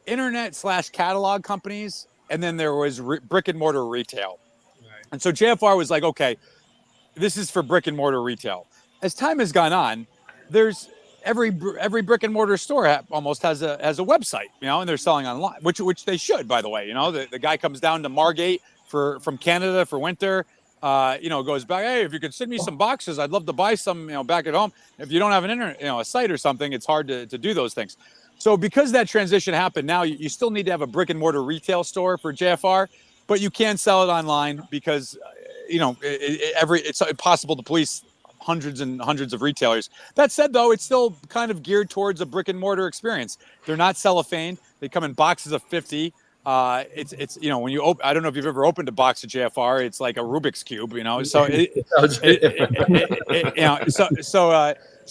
internet/catalog companies, and then there was brick and mortar retail. Right. And so JFR was like, okay, this is for brick and mortar retail. As time has gone on, there's every brick and mortar store almost has a website, and they're selling online, which they should, by the way. The guy comes down to Margate from Canada for winter. Goes back. Hey, if you could send me some boxes, I'd love to buy some. Back at home. If you don't have an internet, a site or something, it's hard to do those things. So because that transition happened, now you still need to have a brick and mortar retail store for JFR, but you can sell it online because it's impossible to police hundreds and hundreds of retailers. That said, though, it's still kind of geared towards a brick and mortar experience. They're not cellophane. They come in boxes of 50. It's when you open, I don't know if you've ever opened a box of JFR. It's like a Rubik's cube, So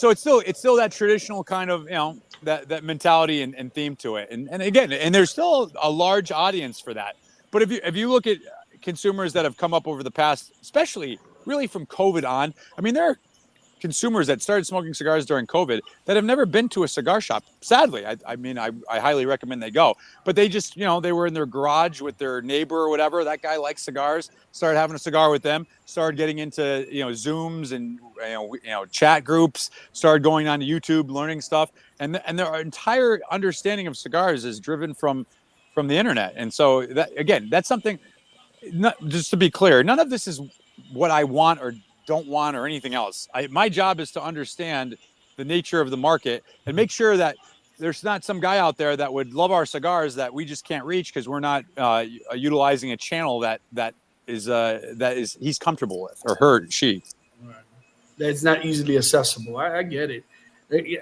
it's still that traditional kind of that mentality and theme to it. And again, there's still a large audience for that. But if you look at consumers that have come up over the past, especially really from COVID on, I mean, there are consumers that started smoking cigars during COVID that have never been to a cigar shop. Sadly, I highly recommend they go. But they just, they were in their garage with their neighbor or whatever. That guy likes cigars. Started having a cigar with them. Started getting into Zooms and chat groups. Started going on to YouTube, learning stuff. And their entire understanding of cigars is driven from the internet. And so that's something. Just to be clear, none of this is what I want or don't want or anything else. My job is to understand the nature of the market and make sure that there's not some guy out there that would love our cigars that we just can't reach because we're not utilizing a channel that is he's comfortable with, or she. Right. That's not easily accessible. I get it.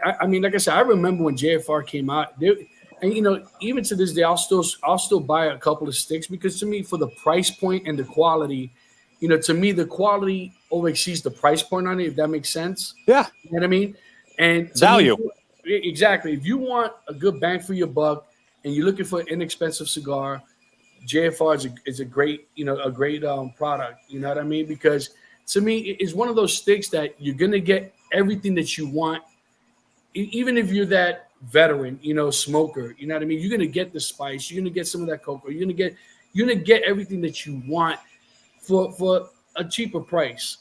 I mean, like I said, I remember when JFR came out. And even to this day, I'll still buy a couple of sticks because to me, for the price point and the quality, to me, the quality oversees the price point on it, if that makes sense. Yeah. You know what I mean? And value. Exactly. If you want a good bang for your buck and you're looking for an inexpensive cigar, JFR is a great product. You know what I mean? Because to me, it's one of those sticks that you're going to get everything that you want, even if you're that veteran, smoker, you know what I mean? You're going to get the spice. You're going to get some of that cocoa. You're going to get everything that you want for a cheaper price.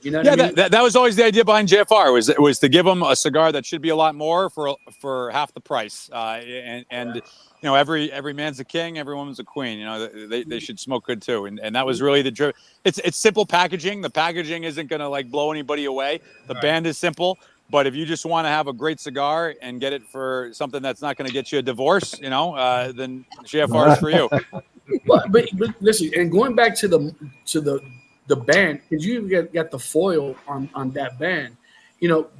You know what I mean? That was always the idea behind JFR was to give them a cigar that should be a lot more for half the price. Every man's a king, every woman's a queen. They should smoke good too. And that was really the drive. It's simple packaging. The packaging isn't going to blow anybody away. The band is simple. But if you just want to have a great cigar and get it for something that's not going to get you a divorce, then JFR is for you. But listen, and going back to the band, because you got the foil on that band,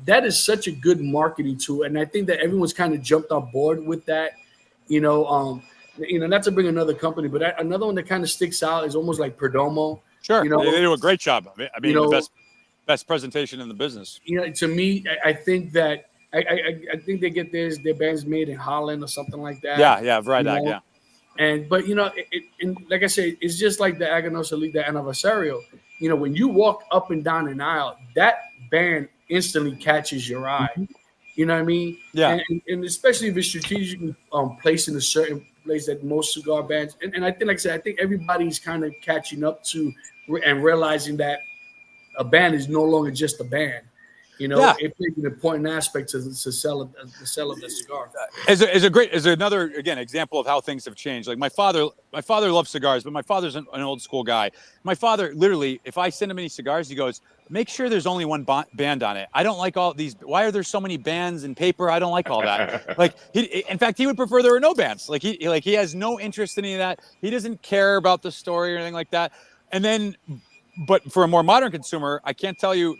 that is such a good marketing tool, and I think that everyone's kind of jumped on board with that. Not to bring another company, but another one that kind of sticks out is almost like Perdomo. Sure, they do a great job. I mean, the best presentation in the business. To me, I think that I think they get their bands made in Holland or something like that. Yeah, right. Yeah. But and like I said, it's just like the Aganorsa Liga Aniversario. When you walk up and down an aisle, that band instantly catches your eye. You know what I mean? Yeah. And especially if it's strategically placed in a certain place that most cigar bands. And I think, like I said, I think everybody's kind of catching up to and realizing that a band is no longer just a band. It plays an important aspect to the sell of the cigar. Is another example of how things have changed. Like my father loves cigars, but my father's an old school guy. My father literally, if I send him any cigars, he goes, make sure there's only one band on it. I don't like all these. Why are there so many bands and paper? I don't like all that. In fact, he would prefer there were no bands. He has no interest in any of that. He doesn't care about the story or anything like that. And then, but for a more modern consumer, I can't tell you,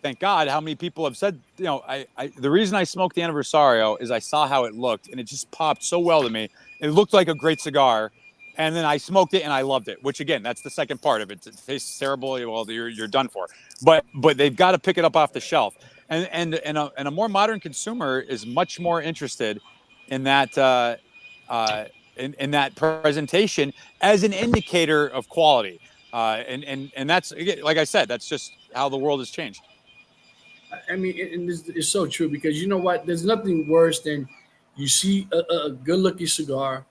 thank God, how many people have said, the reason I smoked the Aniversario is I saw how it looked and it just popped so well to me. It looked like a great cigar. and then I smoked it and I loved it. Which again, that's the second part of it. It tastes terrible. Well, you're done for. But they've got to pick it up off the shelf. And a more modern consumer is much more interested in that in that presentation as an indicator of quality. And that's, like I said, that's just how the world has changed. I mean, and it's so true because you know what? There's nothing worse than you see a good-looking cigar,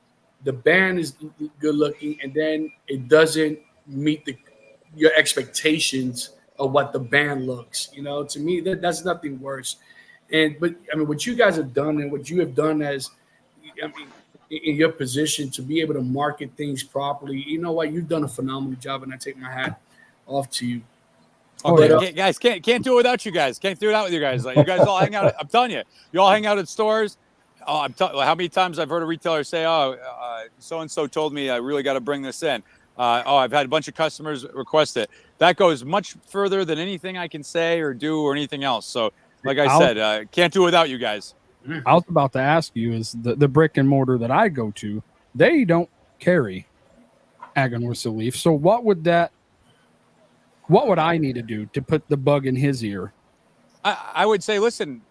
the band is good looking, and then it doesn't meet your expectations of what the band looks. You know, to me, that's nothing worse. But I mean, what you guys have done and what you have done as, I mean, in your position to be able to market things properly, you know what? You've done a phenomenal job, and I take my hat off to you. Oh, but, guys, can't do it without you guys. Can't do it out with you guys. Like, you guys all hang out. I'm telling you, you all hang out at stores. Oh, how many times I've heard a retailer say, "Oh, so and so told me I really got to bring this in." I've had a bunch of customers request it. That goes much further than anything I can say or do or anything else. So, like I said, can't do it without you guys. I was about to ask you: is the brick and mortar that I go to, they don't carry Aganorsa leaf. So what would I need to do to put the bug in his ear? I would say, listen,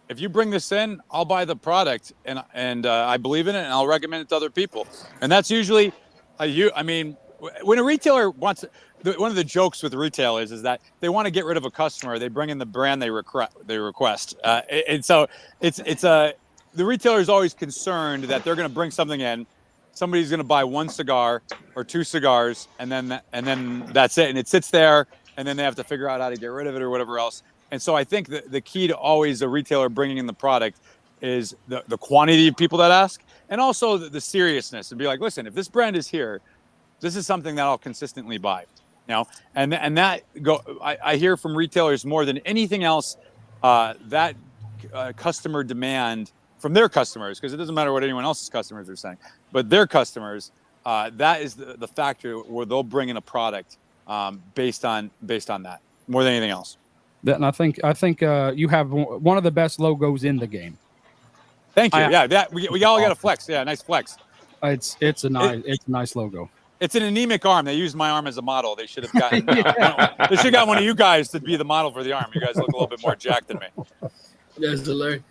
if you bring this in, I'll buy the product, and I believe in it, and I'll recommend it to other people. And that's usually, I mean, when a retailer wants, one of the jokes with retailers is that they want to get rid of a customer, they bring in the brand they request, and so the retailer is always concerned that they're going to bring something in, somebody's going to buy one cigar or two cigars, and then that's it, and it sits there, and then they have to figure out how to get rid of it or whatever else. And so I think the key to always a retailer bringing in the product is the quantity of people that ask, and also the seriousness, and be like, listen, if this brand is here, this is something that I'll consistently buy, you know. And that I hear from retailers more than anything else, that customer demand from their customers, because it doesn't matter what anyone else's customers are saying, but their customers, that is the factor where they'll bring in a product based on that more than anything else. And I think you have one of the best logos in the game. Thank you. We all got a flex. Yeah, nice flex. It's a nice logo. It's an anemic arm. They used my arm as a model. They should have gotten. They should have got one of you guys to be the model for the arm. You guys look a little bit more jacked than me. That's hilarious.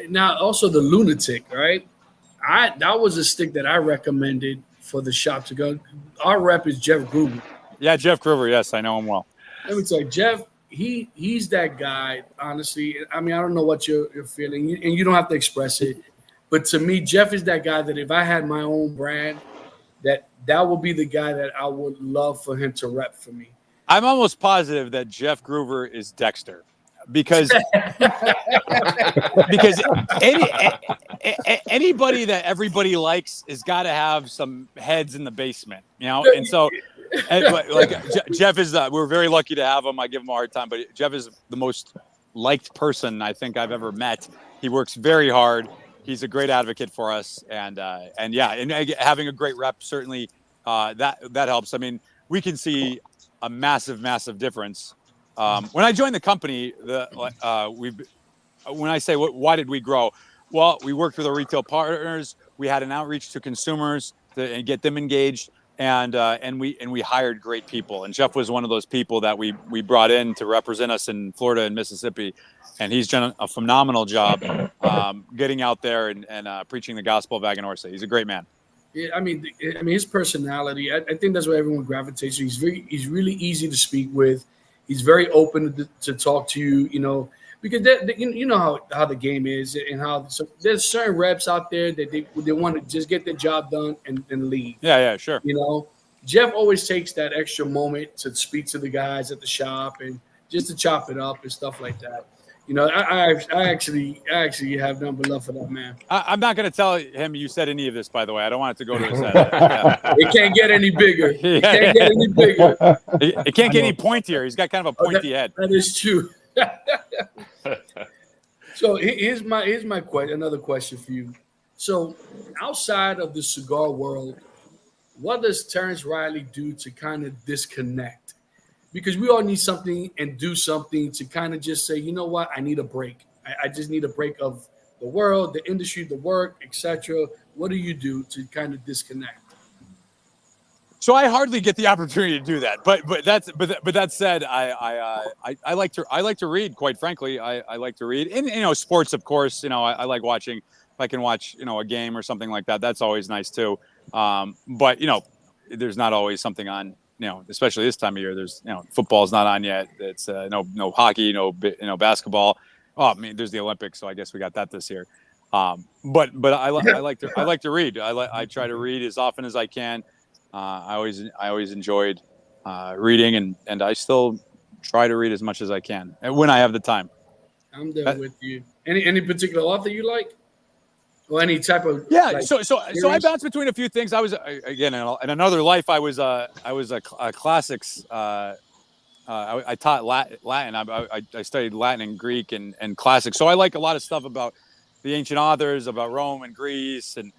Now, also the lunatic, right? That was a stick that I recommended for the shop to go. Our rep is Jeff Gruber. Yeah, Jeff Gruber. Yes, I know him well. Let me tell you, Jeff. He's that guy. Honestly, I mean, I don't know what you're feeling, and you don't have to express it. But to me, Jeff is that guy that if I had my own brand, that would be the guy that I would love for him to rep for me. I'm almost positive that Jeff Gruber is Dexter, because anybody that everybody likes has got to have some heads in the basement, you know. And so, Jeff is we're very lucky to have him. I give him a hard time, but Jeff is the most liked person I think I've ever met. He works very hard. He's a great advocate for us, and having a great rep certainly that helps. I mean, we can see a massive difference. When I joined the company, when I say why did we grow? Well, we worked with our retail partners. We had an outreach to consumers to get them engaged, and we hired great people. And Jeff was one of those people that we brought in to represent us in Florida and Mississippi, and he's done a phenomenal job getting out there and preaching the gospel of Aganorsa. He's a great man. Yeah, I mean his personality. I think that's what everyone gravitates to. He's really easy to speak with. He's very open to talk to you. You know, because you know how the game is, and how there's certain reps out there that they want to just get their job done and leave. Yeah, sure. You know, Jeff always takes that extra moment to speak to the guys at the shop and just to chop it up and stuff like that. You know, I actually have nothing but love for that man. I'm not going to tell him you said any of this, by the way. I don't want it to go to his head. Yeah. It can't get any bigger. It can't get any bigger. It can't get any pointier. He's got kind of a pointy head. That is true. So here's my question. Another question for you. So outside of the cigar world, what does Terence Reilly do to kind of disconnect? Because we all need something and do something to kind of just say, you know what, I need a break. I just need a break of the world, the industry, the work, etc. What do you do to kind of disconnect? So I hardly get the opportunity to do that, but that said, I like to read. Quite frankly, I like to read, and sports, of course. I like watching. If I can watch a game or something like that, that's always nice too. But there's not always something on. Especially this time of year. There's football's not on yet. It's no hockey, no basketball. Oh, I mean, there's the Olympics, so I guess we got that this year. But I like to read. I try to read as often as I can. I always enjoyed reading, and I still try to read as much as I can when I have the time. I'm there with you. Any particular author you like, or any type of So I bounced between a few things. I was again in another life. I was a classics. I taught Latin. I studied Latin and Greek and classics. So I like a lot of stuff about the ancient authors, about Rome and Greece and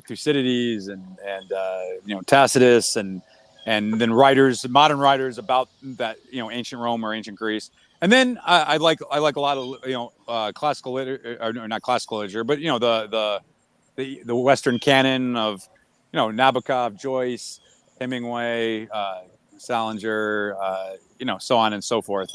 Thucydides and Tacitus and then modern writers about that ancient Rome or ancient Greece. And then I like a lot of classical literature, or not classical literature, but the Western canon of Nabokov, Joyce, Hemingway, Salinger, so on and so forth.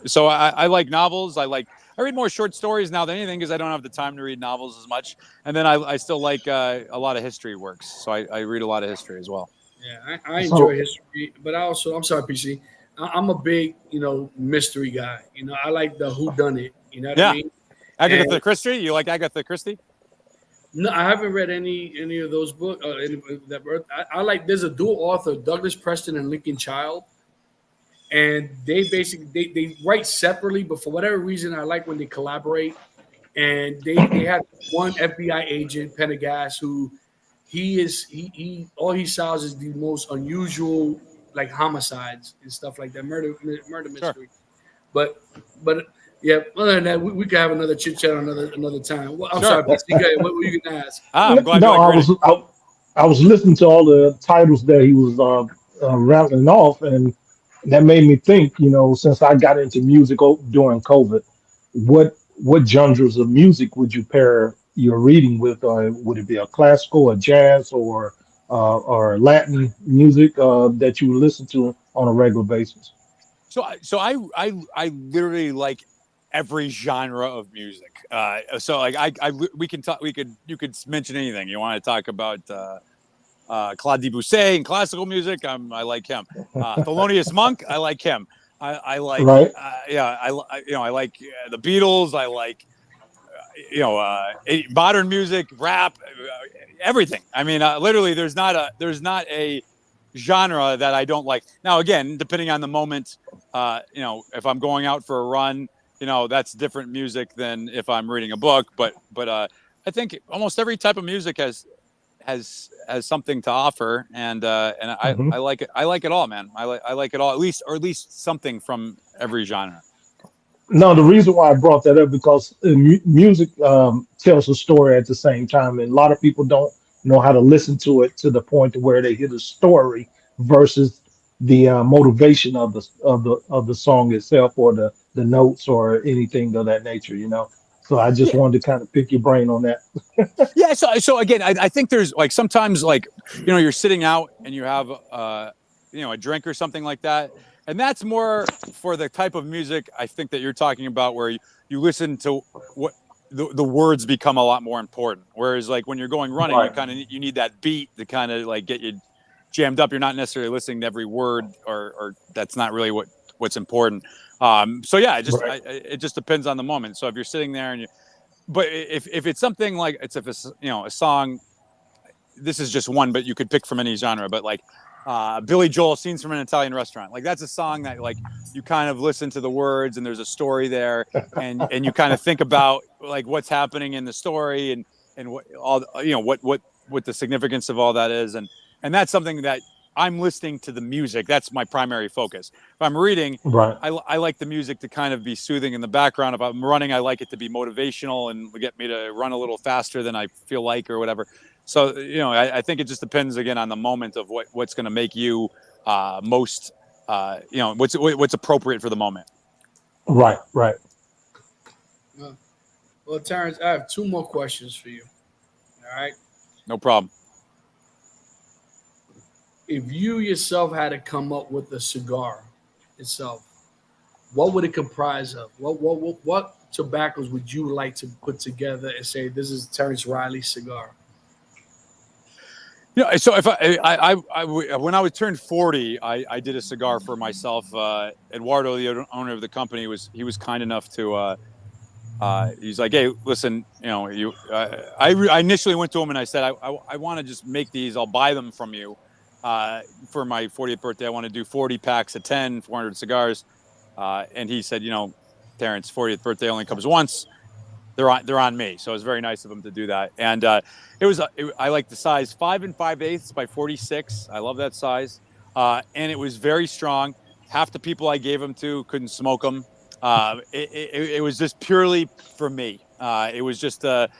So I like novels. I read more short stories now than anything because I don't have the time to read novels as much. And then I still like a lot of history works. So I read a lot of history as well. Yeah, I enjoy history, but I'm sorry, PC. I'm a big, mystery guy. I like the whodunit. You know what I mean? Agatha Christie. You like Agatha Christie? No, I haven't read any of those books. I like. There's a dual author, Douglas Preston and Lincoln Child, and they basically they write separately, but for whatever reason, I like when they collaborate. And they have one FBI agent, Pendergast, who he all he solves is the most unusual like homicides and stuff like that, murder mystery. Sure. But yeah, other than that, we could have another chit chat another time. Well, I'm sorry, BC, what were you gonna ask? I'm glad I was listening to all the titles that he was rattling off, and that made me think. Since I got into music during COVID, what genres of music would you pair your reading with? Would it be a classical, a jazz, or Latin music that you listen to on a regular basis? So I literally like every genre of music. So like you could mention anything you want to talk about. Claude Debussy in classical music, I like him. Thelonious Monk, I like him. I like right. I like the Beatles. I like modern music, rap, everything. I mean, literally, there's not a genre that I don't like. Now, again, depending on the moment, if I'm going out for a run, that's different music than if I'm reading a book. But I think almost every type of music has something to offer, and I like it. I like it all, man. I like it all, at least something from every genre. No, the reason why I brought that up because music tells a story at the same time, and a lot of people don't know how to listen to it to the point to where they hear the story versus the motivation of the song itself or the notes or anything of that nature. So I just wanted to kind of pick your brain on that. Yeah. So again, I think there's like sometimes like you're sitting out and you have a drink or something like that. And that's more for the type of music I think that you're talking about, where you listen to what the words become a lot more important. Whereas like when you're going running, right, you need that beat to kind of like get you jammed up. You're not necessarily listening to every word, or that's not really what's important. So yeah, it just depends on the moment. So if you're sitting there but if it's something like a song, this is just one, but you could pick from any genre. But like Billy Joel, Scenes from an Italian Restaurant, like that's a song that like you kind of listen to the words and there's a story there, and you kind of think about like what's happening in the story and what all what the significance of all that is, and that's something that I'm listening to the music. That's my primary focus. If I'm reading, right, I like the music to kind of be soothing in the background. If I'm running, I like it to be motivational and get me to run a little faster than I feel like or whatever. So, I think it just depends again on the moment of what's going to make you most, what's appropriate for the moment. Right. Well, Terence, I have two more questions for you. All right. No problem. if you yourself had to come up with a cigar itself, what would it comprise of? What tobaccos would you like to put together and say this is Terence Reilly cigar? Yeah, so if when I was turned 40, I did a cigar for myself. Eduardo, the owner of the company, was kind enough to. He's like, hey, listen, I initially went to him and I said, I want to just make these. I'll buy them from you for my 40th birthday. I want to do 40 packs of 10, 400 cigars. And he said, Terence, 40th birthday only comes once. They're on me. So it was very nice of him to do that. And I like the size 5 5/8 by 46. I love that size. And it was very strong. Half the people I gave them to couldn't smoke them. It was just purely for me. It was just if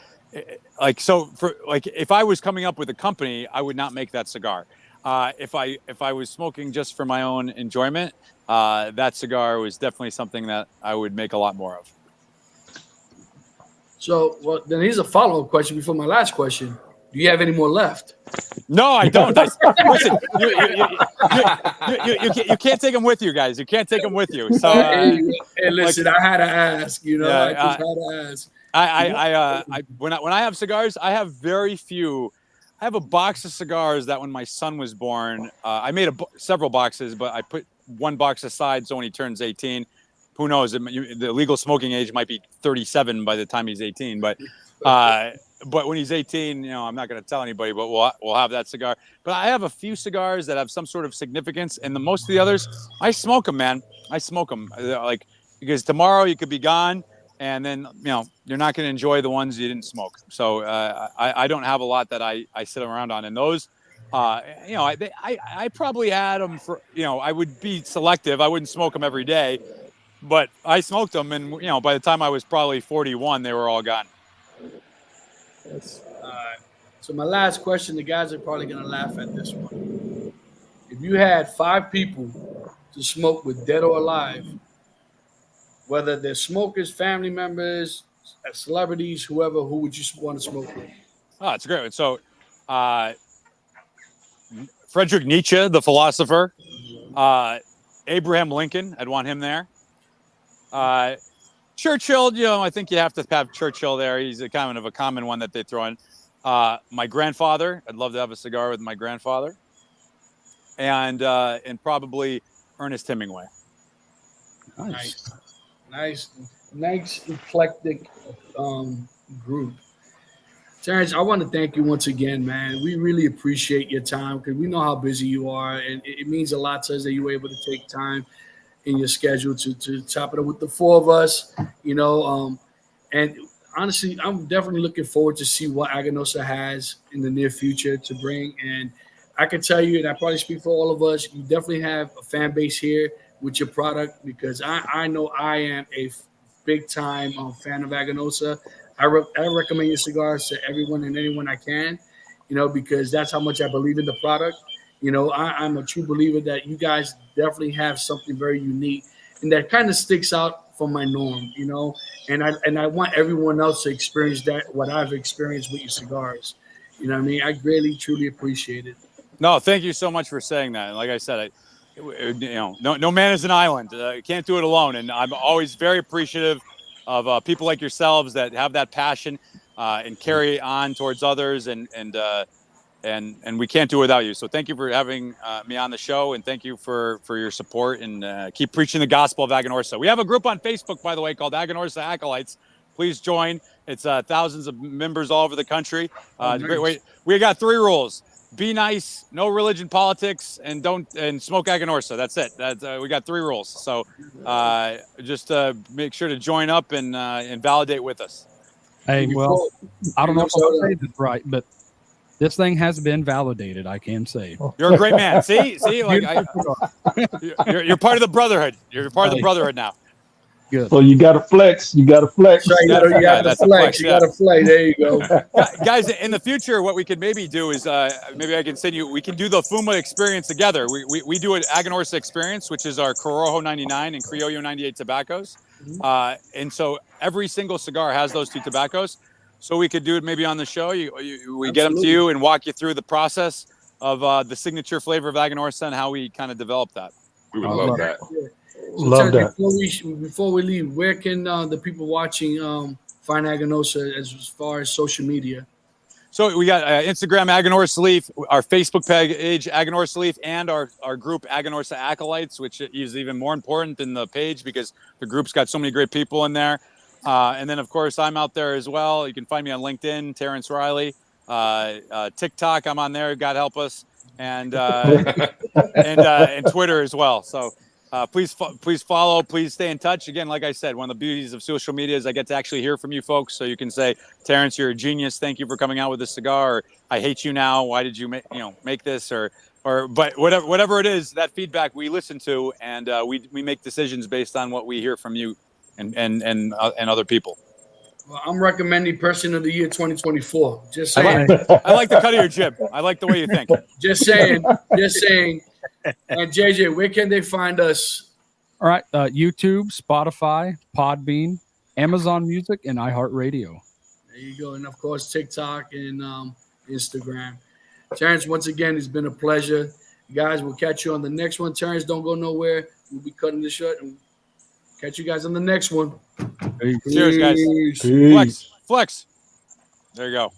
I was coming up with a company, I would not make that cigar. If I was smoking just for my own enjoyment, that cigar was definitely something that I would make a lot more of. So, well, then here's a follow-up question before my last question. Do you have any more left? No, I don't. Listen, you can't take them with you, guys. You can't take them with you. So, hey, listen, I had to ask. I just had to ask. When I have cigars, I have very few. I have a box of cigars that when my son was born, I made several boxes, but I put one box aside so when he turns 18. Who knows? The legal smoking age might be 37 by the time he's 18. But when he's 18, I'm not going to tell anybody. But we'll have that cigar. But I have a few cigars that have some sort of significance, and most of the others, I smoke them, man. I smoke them because tomorrow you could be gone, and then you're not going to enjoy the ones you didn't smoke. So I don't have a lot that I sit around on, and those. I probably had them for I would be selective. I wouldn't smoke them every day. But I smoked them, and by the time I was probably 41, they were all gone. So my last question, the guys are probably going to laugh at this one. If you had 5 people to smoke with, dead or alive, whether they're smokers, family members, celebrities, whoever, who would you want to smoke with? Oh, it's a great one. So, Friedrich Nietzsche, the philosopher, Abraham Lincoln, I'd want him there. Churchill, I think you have to have Churchill there. He's a kind of a common one that they throw in. My grandfather, I'd love to have a cigar with my grandfather, and probably Ernest Hemingway. Nice eclectic group. Terence, I want to thank you once again, man. We really appreciate your time because we know how busy you are, and it means a lot to us that you were able to take time in your schedule to chop it up with the 4 of us, and honestly, I'm definitely looking forward to see what Aganorsa has in the near future to bring. And I can tell you, and I probably speak for all of us, you definitely have a fan base here with your product because I know I am a big time fan of Aganorsa. I recommend your cigars to everyone and anyone I can, because that's how much I believe in the product. I'm a true believer that you guys definitely have something very unique and that kind of sticks out from my norm, and I want everyone else to experience that, what I've experienced with your cigars. You know what I mean? I really, truly appreciate it. No, thank you so much for saying that. And like I said, no man is an island. You can't do it alone. And I'm always very appreciative of people like yourselves that have that passion and carry on towards others and we can't do it without you. So thank you for having me on the show, and thank you for your support, and keep preaching the gospel of Aganorsa. We have a group on Facebook, by the way, called Aganorsa Acolytes. Please join. It's thousands of members all over the country. It's a great way. We got 3 rules: be nice, no religion, politics, and smoke Aganorsa. That's it. We got 3 rules. So just make sure to join up and validate with us. Hey, well, I don't know if I'll say this right, but this thing has been validated, I can say. You're a great man. See, like you're part of the brotherhood. You're part of the brotherhood now. Good. So you got to flex. You got to flex. Right, you got to flex. You got to flex. There you go. Guys, in the future, what we could maybe do is maybe I can send you. We can do the Fuma experience together. We do an Aganorsa experience, which is our Corojo 99 and Criollo 98 tobaccos. And so every single cigar has those 2 tobaccos. So we could do it maybe on the show. We get them to you and walk you through the process. of the signature flavor of Aganorsa and how we kind of developed that. We would I love love that. Love Terence, that. before we leave, where can the people watching find Aganorsa as far as social media? So we got Instagram Aganorsa Leaf, our Facebook page Aganorsa Leaf, and our group Aganorsa Acolytes, which is even more important than the page because the group's got so many great people in there. And then of course I'm out there as well. You can find me on LinkedIn, Terence Reilly, TikTok. I'm on there. God help us, and Twitter as well. So. Please follow. Please stay in touch. Again, like I said, one of the beauties of social media is I get to actually hear from you folks. So you can say, Terence, you're a genius. Thank you for coming out with this cigar. Or, I hate you now. Why did you make this? But whatever it is, that feedback we listen to, and we make decisions based on what we hear from you and other people. Well, I'm recommending Person of the Year 2024. Just I saying. like the cut of your jib. I like the way you think. Just saying. Just saying. And JJ, where can they find us? All right. YouTube, Spotify, Podbean, Amazon Music, and iHeartRadio. There you go. And of course, TikTok and Instagram. Terence, once again, it's been a pleasure. Guys, we'll catch you on the next one. Terence, don't go nowhere. We'll be cutting this short and catch you guys on the next one. Cheers, guys. Peace. Flex. There you go.